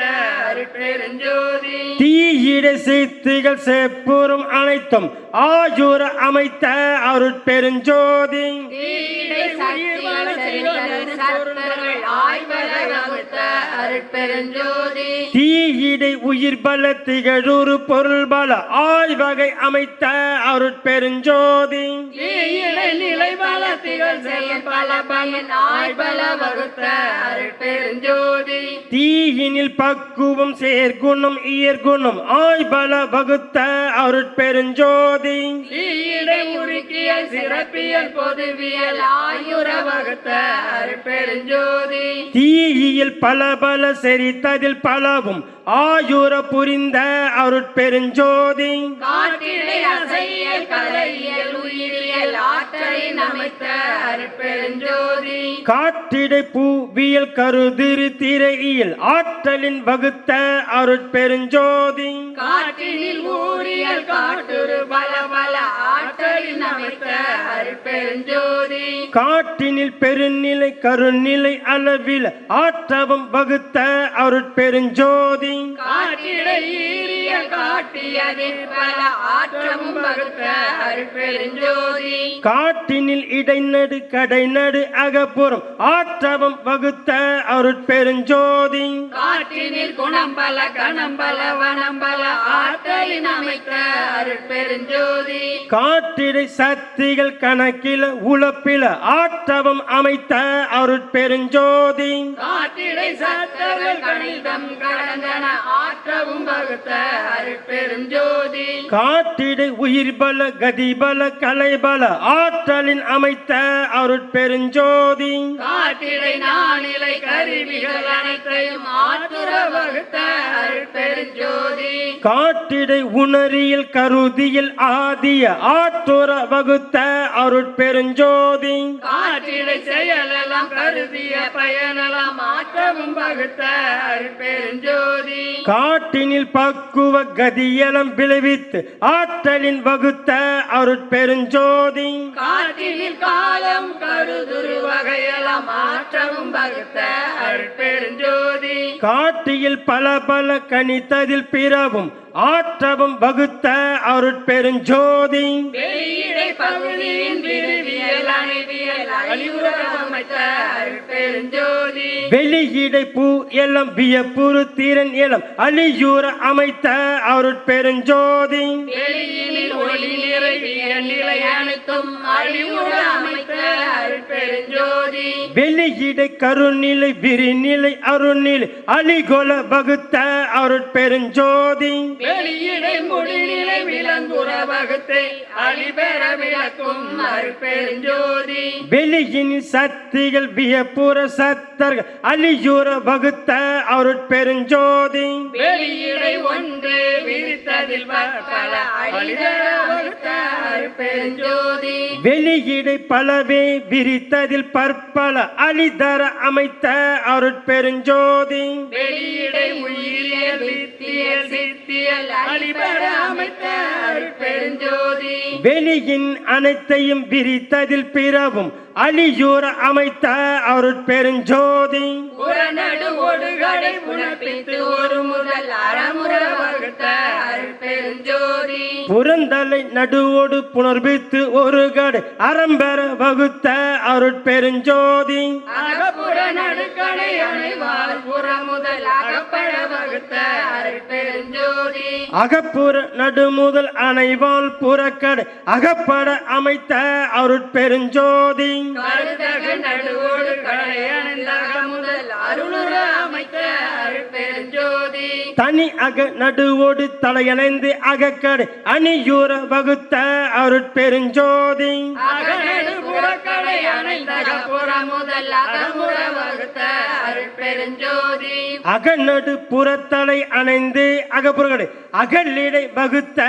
அருட்பெருஞ்சோதி தீயிடை சித்திகள் செப்புறம் அனைத்தும் ஆயுர அமைத்த அருட்பெருஞ்சோதி தீயிடை உயிர் வள செய்வதன் சர்வர்கள் ஆய்வல வகுத்த அருட்பெருஞ்சோதி தீயிடை உயிர் பல திகழூரு பொருள் பல ஆய்வகை அமைத்த அருட்பெருஞ்சோதி தீயிடை நிலை பல திகழ் செயல் பல பயன் ஆய்வல வகுத்த அருட்பெருஞ்சோதி தீயினில் பக்குவம் சேர்குணம் இயற்குணம் ஆய்பல வகுத்த அருட்பெருஞ்சோதி தீயிடை உருக்கியல் சிறப்பியல் பொதுவியல் ஆயுர வகுத்த அருட்பெருஞ்சோதி தீயியல் பல பல செறித்ததில் பலவும் ஆயுர புரிந்த அருட்பெருஞ்சோதி காற்றிடை அசையியல் கலையியல் உயிரியல் ஆற்றலின் அமைத்த அருட்பெருஞ்சோதி காற்றிடை பூவியல் கருதிரு திரையியல் ஆற்றலின் வகுத்த அருட்பெருஞ்சோதி காற்றினில் ஊரியல் காட்டுரு பல பல ஆற்றலின் அமைத்த அருட்பெருஞ்சோதி காற்றினில் பெருநிலை கருநிலை அளவில் ஆற்றவம் வகுத்த அருட்பெருஞ்சோதி காற்றிடை ஈரியல் காட்டியதில் பல ஆற்றமும் வகுத்த அருட்பெருஞ்சோதி காற்றினில் இடைநடு கடைநடு அகப்புறம் ஆற்றவம் வகுத்த அருட்பெருஞ்சோதி காற்றினில் குணம் பல கணம் பல வனம் பல ஆற்றலின் அமைத்த அருட்பெருஞ்சோதி காற்றிடை சக்திகள் கணக்கில உழப்பில ஆற்றவம் அமைத்த அருட்பெருஞ்சோதி காற்றிடை சத்தங்கள் கணிதம் கடந்தன ஆற்றவும் வகுத்த அருட்பெருஞ்சோதி காற்றிடை உயிர் பல கதிபல கலைபல ஆற்றலின் அமைத்த அருட்பெருஞ்சோதி காற்றிடை நானிலை கருவிகள் அனைத்தையும் ஆற்றுற வகுத்த அருட்பெருஞ்சோதி காற்றிடை உணரியல் கருதியல் ஆதிய ஆற்றுற வகுத்த அருட்பெருஞ்சோதி காற்றிடை செயலெல்லாம் கருதிய பயனெல்லாம் ஆற்றவும் வகுத்த அருட்பெருஞ்சோதி காட்டினில் பக்குவ கதியலம் விளைவித்து ஆற்றலின் வகுத்த அருட்பெருஞ்சோதி காற்றினில் காலம் கருதுரு வகையெல்லாம் ஆற்றவும் வகுத்த அருட்பெருஞ்சோதி காட்டியில் பல பல கணித்ததில் பிறவும் ஆற்றவும் வகுத்த அருட்பெருஞ்சோதி வெளியிடை பகுதியின் விரிவியல் அணிவியல் அழிவுற அமைத்த அருட்பெருஞ்சோதி வெளியிடை பூ எலம் வியப்புறு திறன் எலம் அழியூர அமைத்த அருட்பெருஞ்சோதி வெளியினில் ஒளி நிறைவிய நிலை அனைத்தும் அழிவுற அமைத்த அருட்பெருஞ்சோதி வெளியிடை கருநிலை விரிநிலை அருநிலை அழிகொல வகுத்த அருட்பெருஞ்சோதி வெளியிடை முடிநிலை விலங்குற வகுத்தை அழிபெற விளக்கும் அருட்பெருஞ்சோதி வெளியின் சக்திகள் வியப்புற சத்தர்கள் அழியூர வகுத்த அருட்பெருஞ்சோதி வெளியிடை ஒன்று விரித்ததில் பல அழிபெற வகுத்த அருட்பெருஞ்சோதி வெளியிடை பலவே விரித்ததில் பற்பல அழிதர அமைத்த அருட்பெருஞ்சோதி வெளியிடை உயிரியல் வித்தியல் சித்தியல் அழிபெற அமைத்த அருட்பெருஞ்சோதி வெளியின் அனைத்தையும் விரித்ததில் பிறவும் அழியூர அமைத்த அருட்பெருஞ்சோதி புறநடு ஒடுகடை புனப்பித்து ஒரு முதல் அறமுற வகுத்த அருட்பெருஞ்சோதி அருட்பெருஞ்சோதி புறந்தலை நடுவோடு புனர்பித்து ஒரு கடை அறம்பெற வகுத்த அருட்பெருஞ்சோதி அகப்புற நடுக்கடை அணைவால் புற முதல் அகப்பட வகுத்த அருட்பெருஞ்சோதி அகப்புற நடுமுதல் அணைவால் புறக்கடை அகப்பட அமைத்த அருட்பெருஞ்சோதி கருதக நடுவோடு கடை அணைந்தாக முதல் அருளுற அமைத்த அருட்பெருஞ்சோதி தனி அக நடுவோடு தலையணைந்து அகக்கடை அணியூர வகுத்த அருட்பெருஞ்சோதி அகநடு புறக்கடை அணைந்தக புற முதல் அகமுற வகுத்த அருட்பெருஞ்சோதி அகநடு புறத்தலை அணைந்து அகப்புறக்கடை அகலிடை வகுத்த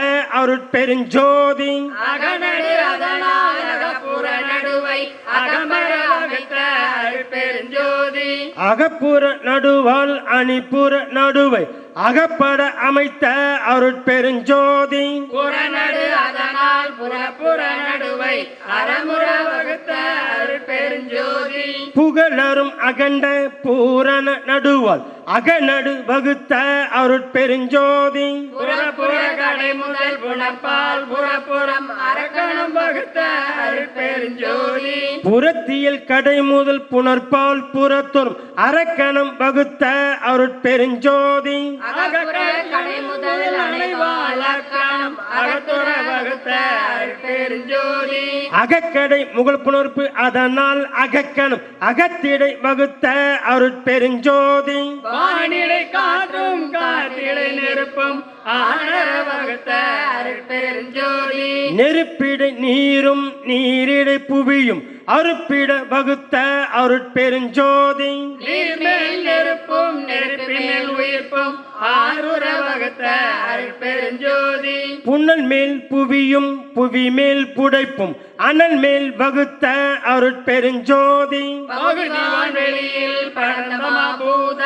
அருட்பெருஞ்சோதி அகநடு அதனால் அகப்புற நடுவை அகமர வகுத்த அருட்பெருஞ்சோதி அகப்புற நடுவால் அணிப்புற நடுவை அகப்பட அமைத்த அருட்பெருஞ்சோதி புறநடு அதனால் புறப்புற நடுவை அறமுற வகுத்த அருட்பெருஞ்சோதி புகழரும் அகண்ட பூரண நடுவால் அகநடு வகுத்த அருட்பெருஞ்சோதி புறப்புற கடை முதல் புணப்பால் புறப்புறம் அரக்கணம் வகுத்த அருட்பெருஞ்சோதி புறத்தியல் கடை முதல் புணர்பால் புறத்தொரும் அரக்கணம் வகுத்த அருட்பெருஞ்சோதி அகப்புற கடை முதல் அணைவால் அக்கணம் அகத்துற வகுத்த அருட்பெருஞ்சோதி அகக்கடை முகல் புணர்ப்பு அதனால் அகக்கணம் அகத்திடை வகுத்த அருட்பெருஞ்சோதி வானிடை காற்றும் காற்றிடை நெருப்பும் ஆனர வகுத்த அருட்பெருஞ்சோதி நெருப்பிடை நீரும் நீரிடை புவியும் அறுப்பிட வகுத்த அருட்பெருஞ்சோதி நீர்மேல் நெருப்பும் நெருப்பினில் உயிர்ப்பும் ஆருற வகுத்த அருட்பெருஞ்சோதி புனல் மேல் புவியும் புவி மேல் புடைப்பும் அனல் மேல் வகுத்த அருட்பெருஞ்சோதி பகுதிவான் வெளியில் பரந்தமா பூத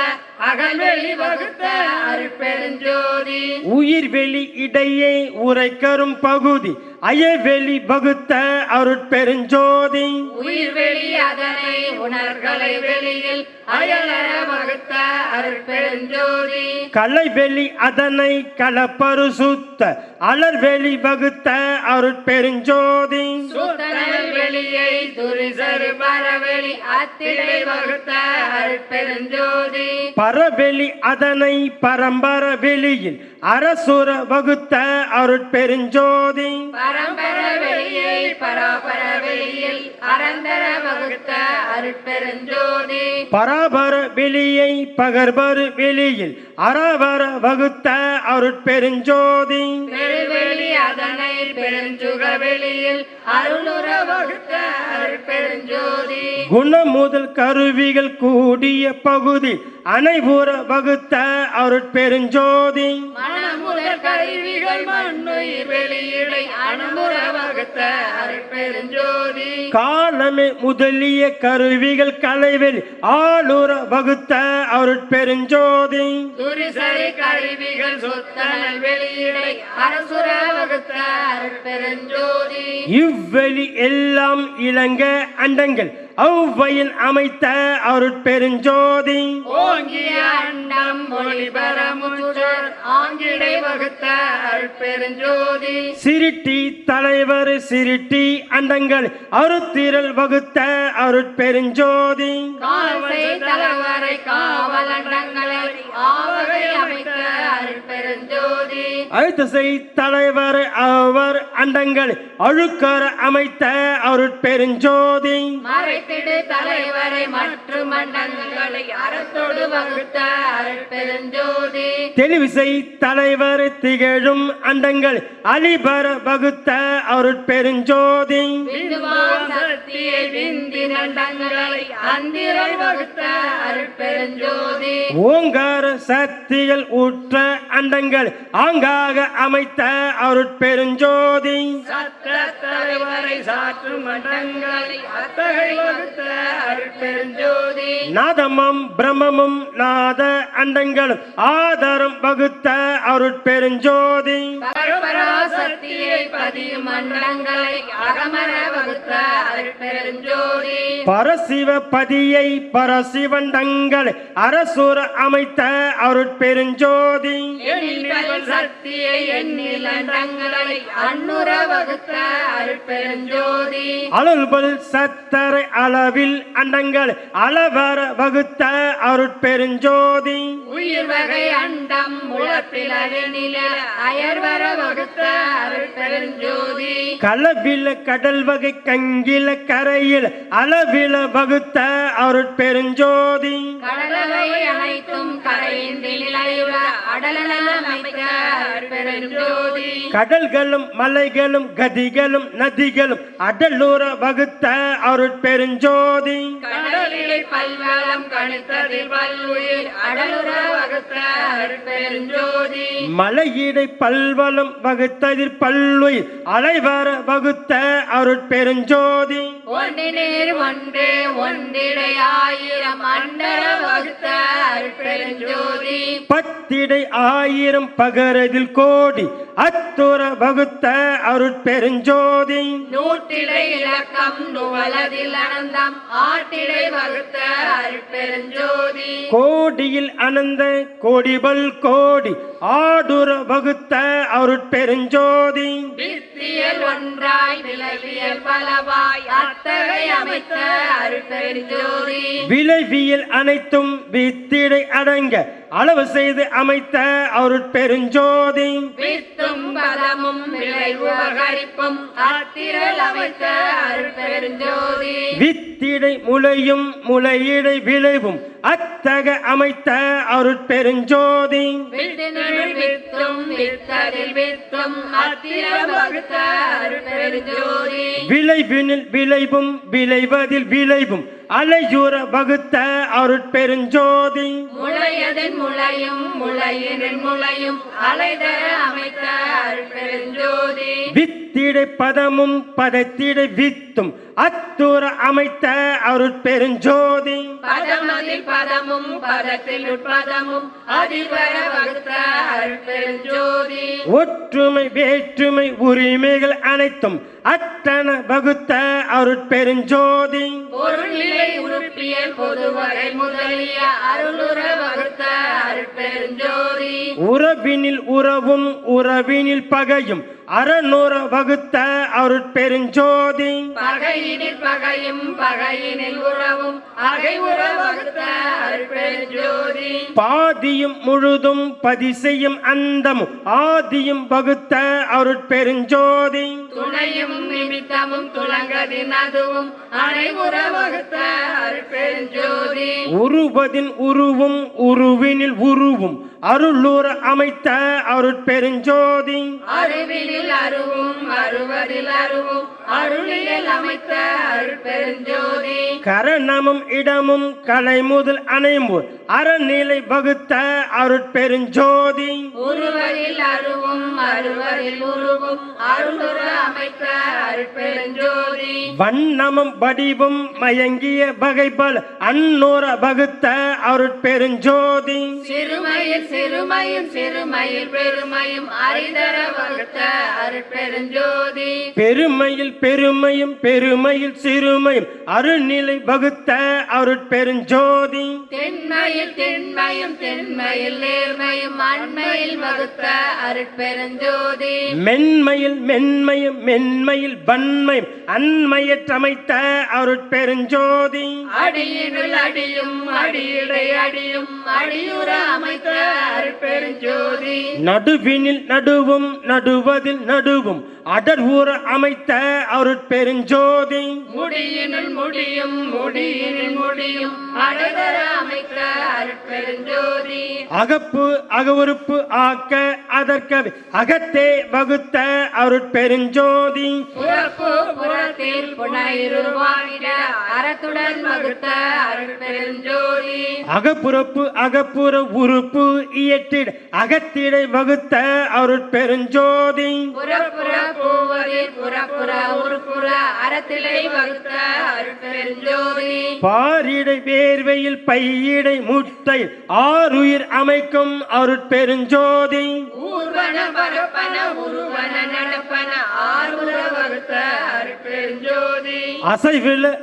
அகல்வெளி வகுத்த அருட்பெருஞ்சோதி உயிர்வெளி இடையே உரைக்கரும் பகுதி அயவெளி வகுத்த அருட்பெருஞ்சோதி உயிர்வெளி அதனை உணர்களை வெளியில் அயலற வகுத்த அருட்பெருஞ்சோதி கலைவெளி அதனை கலப்பரு சுத்த அலர்வெளி வகுத்த அருட்பெருஞ்சோதி சுத்தனல் வெளியை துரிசரு பரவெளி அத்திடை வகுத்த அருட்பெருஞ்சோதி பரவெளி அதனை பரம்பர வெளியில் அரசுர வகுத்த அருட்பெருஞ்சோதி பரம்பர வெளியை பராபர வெளியில் அறந்தர வகுத்த அருட்பெருஞ்சோதி பராபர வெளியை பகர்பரு வெளியில் அறவர வகுத்த அருட்பெருஞ்சோதி பெருவெளி அதனை பெருஞ்சுக வெளியில் அருளுற வகுத்த அருட்பெருஞ்சோதி குணமுதல் கருவிகள் கூடிய பகுதி அனைவுற வகுத்த அருட்பெருஞ்சோதி மனமுதல் கருவிகள் மண்ணுயிர் வெளியிடை அணுமுற வகுத்த அருட்பெருஞ்சோதி காலமே முதலிய கருவிகள் கலைவெளி ஆளுற வகுத்த அருட்பெருஞ்சோதி துரிசரி கருவிகள் சுத்தனல் வெளியிடை அரசுர வகுத்த அருட்பெருஞ்சோதி இவ்வெளி எல்லாம் இளங்க அண்டங்கள் அவ்வயின் அமைத்த அருட்பெருஞ்சோதி ஓங்கிய அண்டம் ஒளிபரமுற்றோர் ஆங்கிடை வகுத்த அருட்பெருஞ்சோதி சிரிட்டி தலைவர் சிரிட்டி அண்டங்கள் அருத்திரல் வகுத்த அருட்பெருஞ்சோதி காவல் தலைவரை காவலண்டங்களை ஆவகை அமைத்த அருட்பெருஞ்சோதி அழுத்தசை தலைவர் அவர் அண்டங்கள் அழுக்கர அமைத்த அருட்பெருஞ்சோதி மறைத்திடு தலைவரை மற்றும் மண்டங்களை அறத்தோடு வகுத்த அருட்பெருஞ்சோதி தெளிவிசை தலைவர் திகழும் அண்டங்கள் அலிபர வகுத்த அருட்பெருஞ்சோதி விந்துவான் சக்தியை விந்தின் அண்டங்களை அந்திரல் வகுத்த அருட்பெருஞ்சோதி ஓங்கார சக்திகள் ஊற்ற அண்டங்கள் ஆங்காக அமைத்த அருட்பெருஞ்சோதி சத்த தலைவரை சாற்று மண்டங்களை அத்தகை வகுத்த அருட்பெருஞ்சோதி நாதமும் பிரம்மமும் நாத அண்டங்களும் ஆதாரம் வகுத்த அருட்பெருஞ்சோதி பகவ பராசக்தியை பதியும் மண்டங்களை அகமர வகுத்த அருட்பெருஞ்சோதி பரசிவ பதியை பரசிவண்டங்களை அரசுர அமைத்த அருட்பெருஞ்சோதி எண்ணில் சக்தியை எண்ணில் அண்டங்களை அன்னுர வகுத்த அருட்பெருஞ்சோதி அலுள்பல் சத்தரை அளவில் அண்டங்கள் அளவர வகுத்த அருட்பெருஞ்சோதி உயிர் வகை அண்டம் முழப்பிலவே நில அயர்வர வகுத்த அருட்பெருஞ்சோதி களவில கடல் வகை கங்கில கரையில் அளவில வகுத்த அருட்பெருஞ்சோதி கடலவை அனைத்தும் கரையின்றி நிலையுற அடலன அமைத்த அருட்பெருஞ்சோதி கடல்களும் மலைகளும் கதிகளும் நதிகளும் அடலூர வகுத்த அருட்பெருஞ்சோதி கடலிலே பல்வளம் கணித்ததில் பல்லுயிர் அடலுற வகுத்த அருட்பெருஞ்சோதி மலையிடை பல்வலம் வகுத்ததில் பல்லுயிர் அலைவர வகுத்த அருட்பெருஞ்சோதி ஒன்றினேர் ஒன்றே ஒன்றிடை ஆயிரம் அண்டர வகுத்த அருட்பெருஞ்சோதி பத்திடை ஆயிரம் பகரதில் கோடி அத்துர வகுத்த அருட்பெருஞ்சோதி நூற்றிடை இலக்கம் நுவலதில் அனந்தம் ஆட்டிடை வகுத்த அருட்பெருஞ்சோதி கோடியில் அனந்த கோடிபல் கோடி ஆடுற வகுத்த அருட்பெருஞ்சோதி வித்தியல் ஒன்றாய் விளைவியல் பலவாய் அத்தகை அமைத்த அருட்பெருஞ்சோதி விளைவியல் அனைத்தும் வித்திடை அடங்க அளவு செய்து அமைத்த அருட்பெருஞ்சோதி வித்தும் பதமும் விளைவு உபகரிப்பும் அத்திரல் அமைத்த அருட்பெருஞ்சோதி வித்திடை முளையும் முளையிடை விளைவும் அத்தக அமைத்த அருட்பெருஞ்சோதி வித்தினுள் வித்தும் வித்ததில் வித்தும் அத்திரம் வகுத்த அருட்பெருஞ்சோதி விளைவினில் விளைவும் விளைவதில் விளைவும் அலையுற வகுத்த அருட்பெருஞ்சோதி முளையதின் முளையும் முளையினின் முளையும் அலைதர அமைத்த அருட்பெருஞ்சோதி வித்திடை பதமும் பதத்திடை வித்தும் அத்துற அமைத்த அருட்பெருஞ்சோதி பதமதில் பதமும் பதத்தில் உட்பதமும் அதிபர வகுத்த அருட்பெருஞ்சோதி ஒற்றுமை வேற்றுமை உரிமைகள் அனைத்தும் அத்தன வகுத்த அருட்பெருஞ்சோதி பொருள்நிலை உறுப்பியல் பொதுவகை முதலிய அருளுற வகுத்த அருட்பெருஞ்சோதி உறவினில் உறவும் உறவினில் பகையும் அறநூற வகுத்த அருட்பெருஞ்சோதி பகையினில் பகையும் பகையினில் உறவும் அகை உற வகுத்த அருட்பெருஞ்சோதி பாதியும் முழுதும் பதிசெய்யும் அந்தமும் ஆதியும் வகுத்த அருட்பெருஞ்சோதி துணையும் நிமித்தமும் துலங்கதின் அதுவும் அனைவுற வகுத்த அருட்பெருஞ்சோதி உருவதின் உருவும் உருவினில் உருவும் அருளூர அமைத்த அருட்பெருஞ்சோதி அருவினில் அருவும் அருவதில் அருவும் அருளியல் அமைத்த அருட்பெருஞ்சோதி கரணமும் இடமும் கலை முதல் அணைமு அறநிலை வகுத்த அருட்பெருஞ்சோதி உருவதில் அருவும் அருவதில் உருவும் அருளுற அமைத்த அருட்பெருஞ்சோதி வண்ணமும் வடிவும் மயங்கிய வகைபல் அன்னூர வகுத்த அருட்பெருஞ்சோதி சிறுமையில் சிறுமையும் சிறுமையில் பெருமையும் அரிதர வகுத்த அருட்பெருஞ்சோதி பெருமையில் பெருமையும் பெருமையில் சிறுமையும் அருள்நிலை வகுத்த அருட்பெருஞ்சோதி தென்மையில் தென்மையும் தென்மையில் நேர்மையும் அண்மையில் வகுத்த அருட்பெருஞ்சோதி மென்மையில் மென்மையும் மென்மையில் வன்மையும் அண்மையற்றமைத்த அருட்பெருஞ்சோதி அடியினுள் அடியும் அடியிடை அடியும் அடியுற அமைத்த அருட்பெருஞ்சோதி நடுவினில் நடுவும் நடுவதில் நடுவும் அடர் ஊற அமைத்த அருட்பெருஞ்சோதி முடியினுள் முடியும் முடியினில் முடியும் அடைதர அமைத்த அருட்பெருஞ்சோதி அகப்பு அகவுறுப்பு ஆக்க அதற்கவே அகத்தே வகுத்த அருட்பெருஞ்சோதி புறப்பு புறத்தில் புனையிருவாயிட அறத்துடன் வகுத்த அருட்பெருஞ்சோதி அகப்புறப்பு அகப்புற உறுப்பு இயற்றிட அகத்திடை வகுத்த அருட்பெருஞ்சோதி புறப்புற பூவதில் புறப்புற உருப்புற அறத்திலை வகுத்த அருட்பெருஞ்சோதி பாரிடை வேர்வையில் பையிடை முட்டை ஆறுயிர் அமைக்கும் அருட்பெருஞ்சோதி ஊர்வன பரப்பன உருவன நடப்பன ஆறுற வகுத்த அருட்பெருஞ்சோதி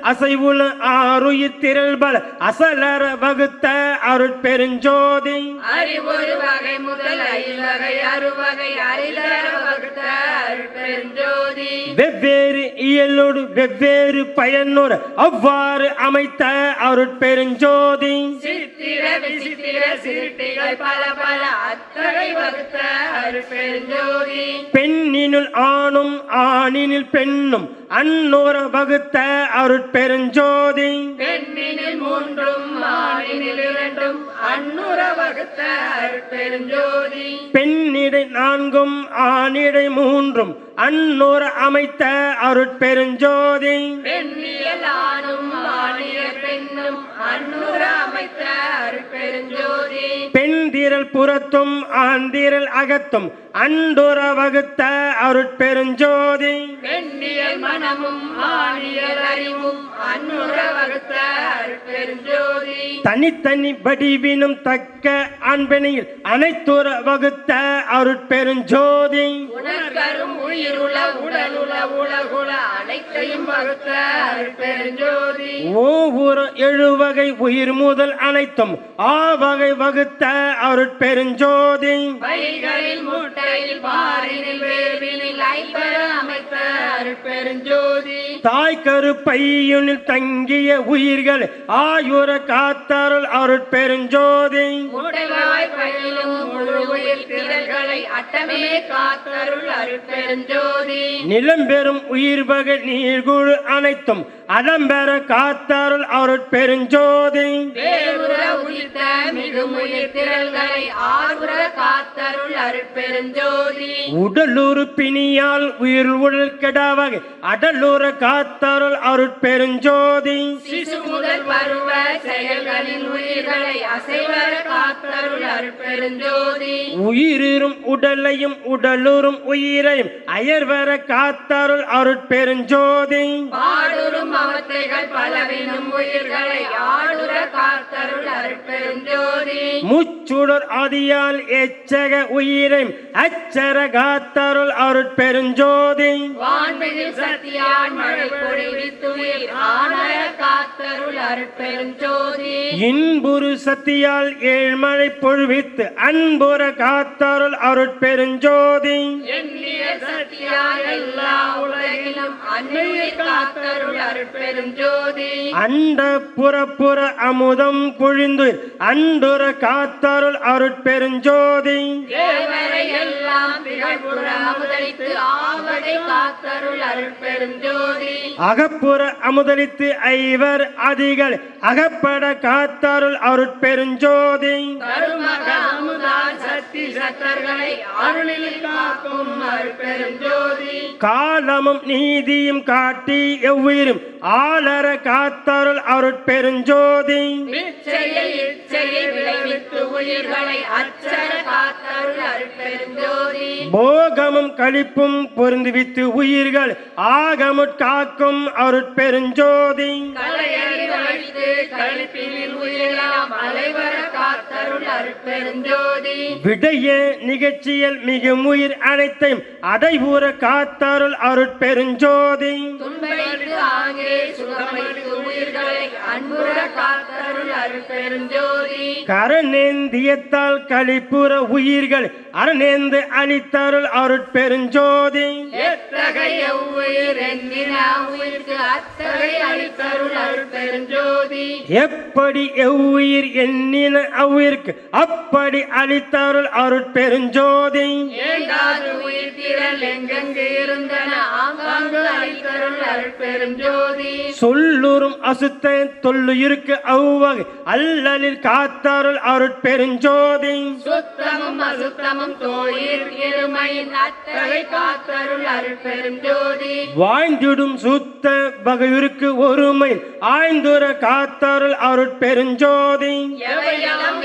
அசைவுல ஆறுயிர் திரள் பல அசலர வகுத்த அருட்பெருஞ்சோதி அறிவொரு வகை முதல் ஐவகை அறுவகை அறிதர வகுத்த அருட்பெருஞ்சோதி வெவ்வேறு இயலோடு வெவ்வேறு பயனோடு அவ்வாறு அமைத்த அருட்பெருஞ்சோதி சித்திர விசித்திர சிருட்டிகள் பல பல அத்தகை வகுத்த அருட்பெருஞ்சோதி பெண்ணினுள் ஆணும் ஆணினில் பெண்ணும் அன்னோர வகுத்த அருட்பெருஞ்சோதி பெண்ணினில் மூன்றும் ஆணினில் இரண்டும் அன்னுற வகுத்த அருட்பெருஞ்சோதி பெண்ணிடை நான்கும் ஆணிடை மூன்றும் அன்னோர அமைத்த அருட்பெருஞ்சோதி பெண்ணியல் ஆணும் ஆணியல் பெண்ணும் அன்னுற அமைத்த அருட்பெருஞ்சோதி பெண்திரள் புறத்தும் ஆந்திரல் அகத்தும் அண்டோர வகுத்த அருட்பெருஞ்சோதி பெண்ணியல் மனமும் ஆணியல் அறிவும் அன்னுற வகுத்த அருட்பெருஞ்சோதி தனித்தனி வடிவினும் தக்க அன்பனையில் அனைத்துற வகுத்த அருட்பெருஞ்சோதி உணர்கரும் உயிருள உடலுள உலகுல அனைத்தையும் வகுத்த அருட்பெருஞ்சோதி ஒவ்வொரு எழுவகை உயிர் முதல் அனைத்தும் ஆவகை வகுத்த அருட்பெருஞ்சோதி பைகளில் முட்டையில் பாரினில் வேர்வினில் ஐம்பர அமைத்த அருட்பெருஞ்சோதி தாய் கருப்பையுனில் தங்கிய உயிர்கள் ஆயுர காத்தருள் அருட்பெருஞ்சோதி முட்டைவாய் பயிலும் முழு உயிர் திரள்களை அட்டமே காத்தருள் அருட்பெருஞ்சோதி நிலம்பெறும் உயிர் வகை நீர்குழு அனைத்தும் அடம்பெற காத்தருள் அருட்பெருஞ்சோதி வேறுற உயிர்த்த மிகும் உயிர் திரள்களை ஆறுற காத்தருள் அருட்பெருஞ்சோதி உடலுறு பிணியால் உயிர் உடல் கெடாவகை அடலுற காத்தருள் அருட்பெருஞ்சோதி சிசு முதல் பருவ செயல்களின் உயிர்களை அசைவர காத்தருள் அருட்பெருஞ்சோதி உயிரும் உடலையும் உடலுறும் உயிரையும் அயர்வர காத்தருள் அருட்பெருஞ்சோதி பாடுறும் அவத்தைகள் பலவினும் உயிர்களை ஆடுற காத்தருள் அருட்பெருஞ்சோதி முச்சுடர் ஆதியால் எச்சக உயிரையும் அச்சர காத்தருள் அருட்பெருஞ்சோதி வான்மிகு சத்தியான் மழை பொழிவித்துயிர் ஆனர காத்தருள் அருட்பெருஞ்சோதி இன்புரு சத்தியால் ஏழ்மழை பொழுவித்து அன்புற காத்தருள் அருட்பெருஞ்சோதி எண்ணிய சத்தியான் எல்லா உலகிலும் அன்னுயிர் காத்தருள் அருட்பெருஞ்சோதி அண்ட புறப்புற அமுதம் பொழிந்து அன்புற காத்தருள் அருட்பெருஞ்சோதி தேவரை எல்லாம் திகழ்புற அமுதளித்து ஆவதை காத்தருள் அருட்பெருஞ்சோதி அகப்புற அமுதளித்து ஐவர் அதிகள் அகப்பட காத்தருள் அருட்பெருஞ்சோதி கருமகமுதால் சக்தி சத்தர்களை அருளில் காக்கும் அருட்பெருஞ்சோதி காலமும் நீதியும் காட்டி எவ்வுயிரும் ஆளர காத்தருள் அருட்பெருஞ்சோதி இச்சையை இச்சையை விளைவித்து உயிர்களை அச்சர காத்தருள் அருட்பெருஞ்சோதி போகமும் கழிப்பும் பொருந்துவித்து உயிர்கள் ஆகமுட் காக்கும் அருட்பெருஞ்சோதி கலையறி வளைத்து கழிப்பினில் உயிரெல்லாம் அலைவர காத்தருள் அருட்பெருஞ்சோதி விடைய நிகழ்ச்சியில் மிகும் உயிர் அனைத்தையும் அடைவுற காத்தருள் அருட்பெருஞ்சோதி துன்பைத்து ஆங்கே சுகமைத்து உயிர்களை அன்புற காத்தருள் அருட்பெருஞ்சோதி கரணேந்தியத்தால் கழிப்புற உயிர்கள் அரணேந்து அளித்தருள் அருட்பெருஞ்சோதி எத்தகைய உயிர் என்கிற உயிர்க்கு அத்தகை அளித்தருள் அருட்பெருஞ்சோதி எப்படி எவ்வுயிர் எண்ணின அவ்வுயிர்க்கு அப்படி அளித்தருள் அருட்பெருஞ்சோதி ஏங்காது உயிர் திரள் எங்கெங்கு இருந்தன ஆங்காங்கு அளித்தருள் அருட்பெருஞ்சோதி சொல்லுறும் அசுத்த தொல்லுயிருக்கு அவ்வகை அல்லலில் காத்தருள் அருட்பெருஞ்சோதி சுத்தமும் அசுத்தமும் தோயிர் இருமையின் அத்தகை காத்தருள் அருட்பெருஞ்சோதி வாழ்ந்திடும் சுத்த வகையுருக்கு ஒருமை ஆய்ந்துர காத்தருள் அருட்பெருஞ்சோதி எவையெல்லாம்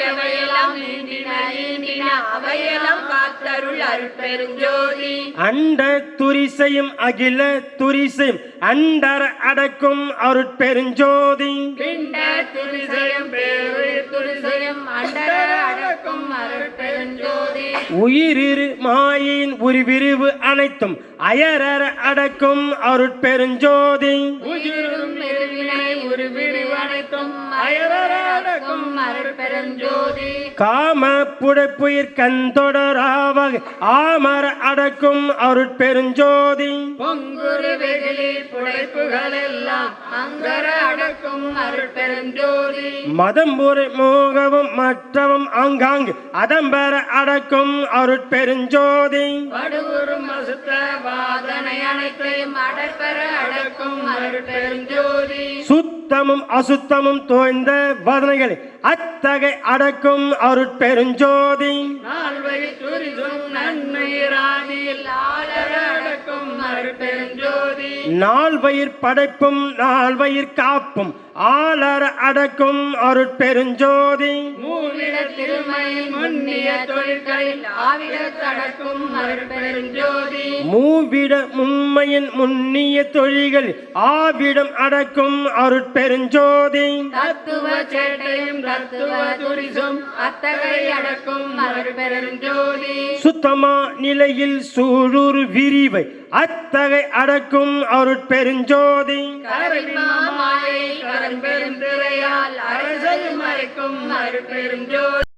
எல்லாம் ஈண்டின அவையெல்லாம் காத்தருள் அருட்பெருஞ்சோதி அண்ட துரிசையும் அகில துரிசையும் அண்டர அடக்கும் அருட்பெருஞ்சோதி பிண்ட துரிசையும் பேரு துரிசையும் அண்டர அடக்கும் அருட்பெருஞ்சோதி உயிரிரு மாயின் உருவிரிவு அனைத்தும் அயரற அடக்கும் அருட்பெருஞ்சோதி உயிரும் பெருவினை ஒரு விரிவனைத்தும் அயரற அடக்கும் அருட்பெருஞ்சோதி காம புடைப்புயிர் கந்தொடராவக ஆமர அடக்கும் அருட்பெருஞ்சோதி பொங்குரு வெகுளி புடைப்புகள் எல்லாம் அங்கர அடக்கும் அருட்பெருஞ்சோதி மதம்புரை மோகவும் மற்றவும் ஆங்காங்கு அதம்பெற அடக்கும் அருட்பெருஞ்சோதி படுகுறும் அசுத்த வாதனை அனைத்தையும் அடற்பெற அடக்கும் அருட்பெருஞ்சோதி சுத்தமும் அசுத்தமும் தோய்ந்த வதனைகளை அத்தகை அடக்கும் அருட்பெருஞ்சோதி நால்வை துரிதும் நன்மையிராதியில் ஆளர அடக்கும் அருட்பெருஞ்சோதி நால்வயிர் படைப்பும் நால்வயிர் காப்பும் ஆளர அடக்கும் அருட்பெருஞ்சோதி மூவிட திருமையில் முன்னிய தொழில்களில் ஆவிடத்தடக்கும் அருட்பெருஞ்சோதி மூவிட மும்மையின் முன்னிய தொழில்கள் ஆவிடம் அடக்கும் அருட்பெருஞ்சோதி தத்துவ சேட்டையும் தத்துவ துரிசும் அத்தகை அடக்கும் அருட்பெருஞ்சோதி சுத்தமா நிலையில் சூழூர் விரிவை அத்தகை அடக்கும் அருட்பெருஞ்சோதி கரவிமாயை கரம்பெரும் திரையால் அரசல் மறைக்கும் அருட்பெருஞ்சோதி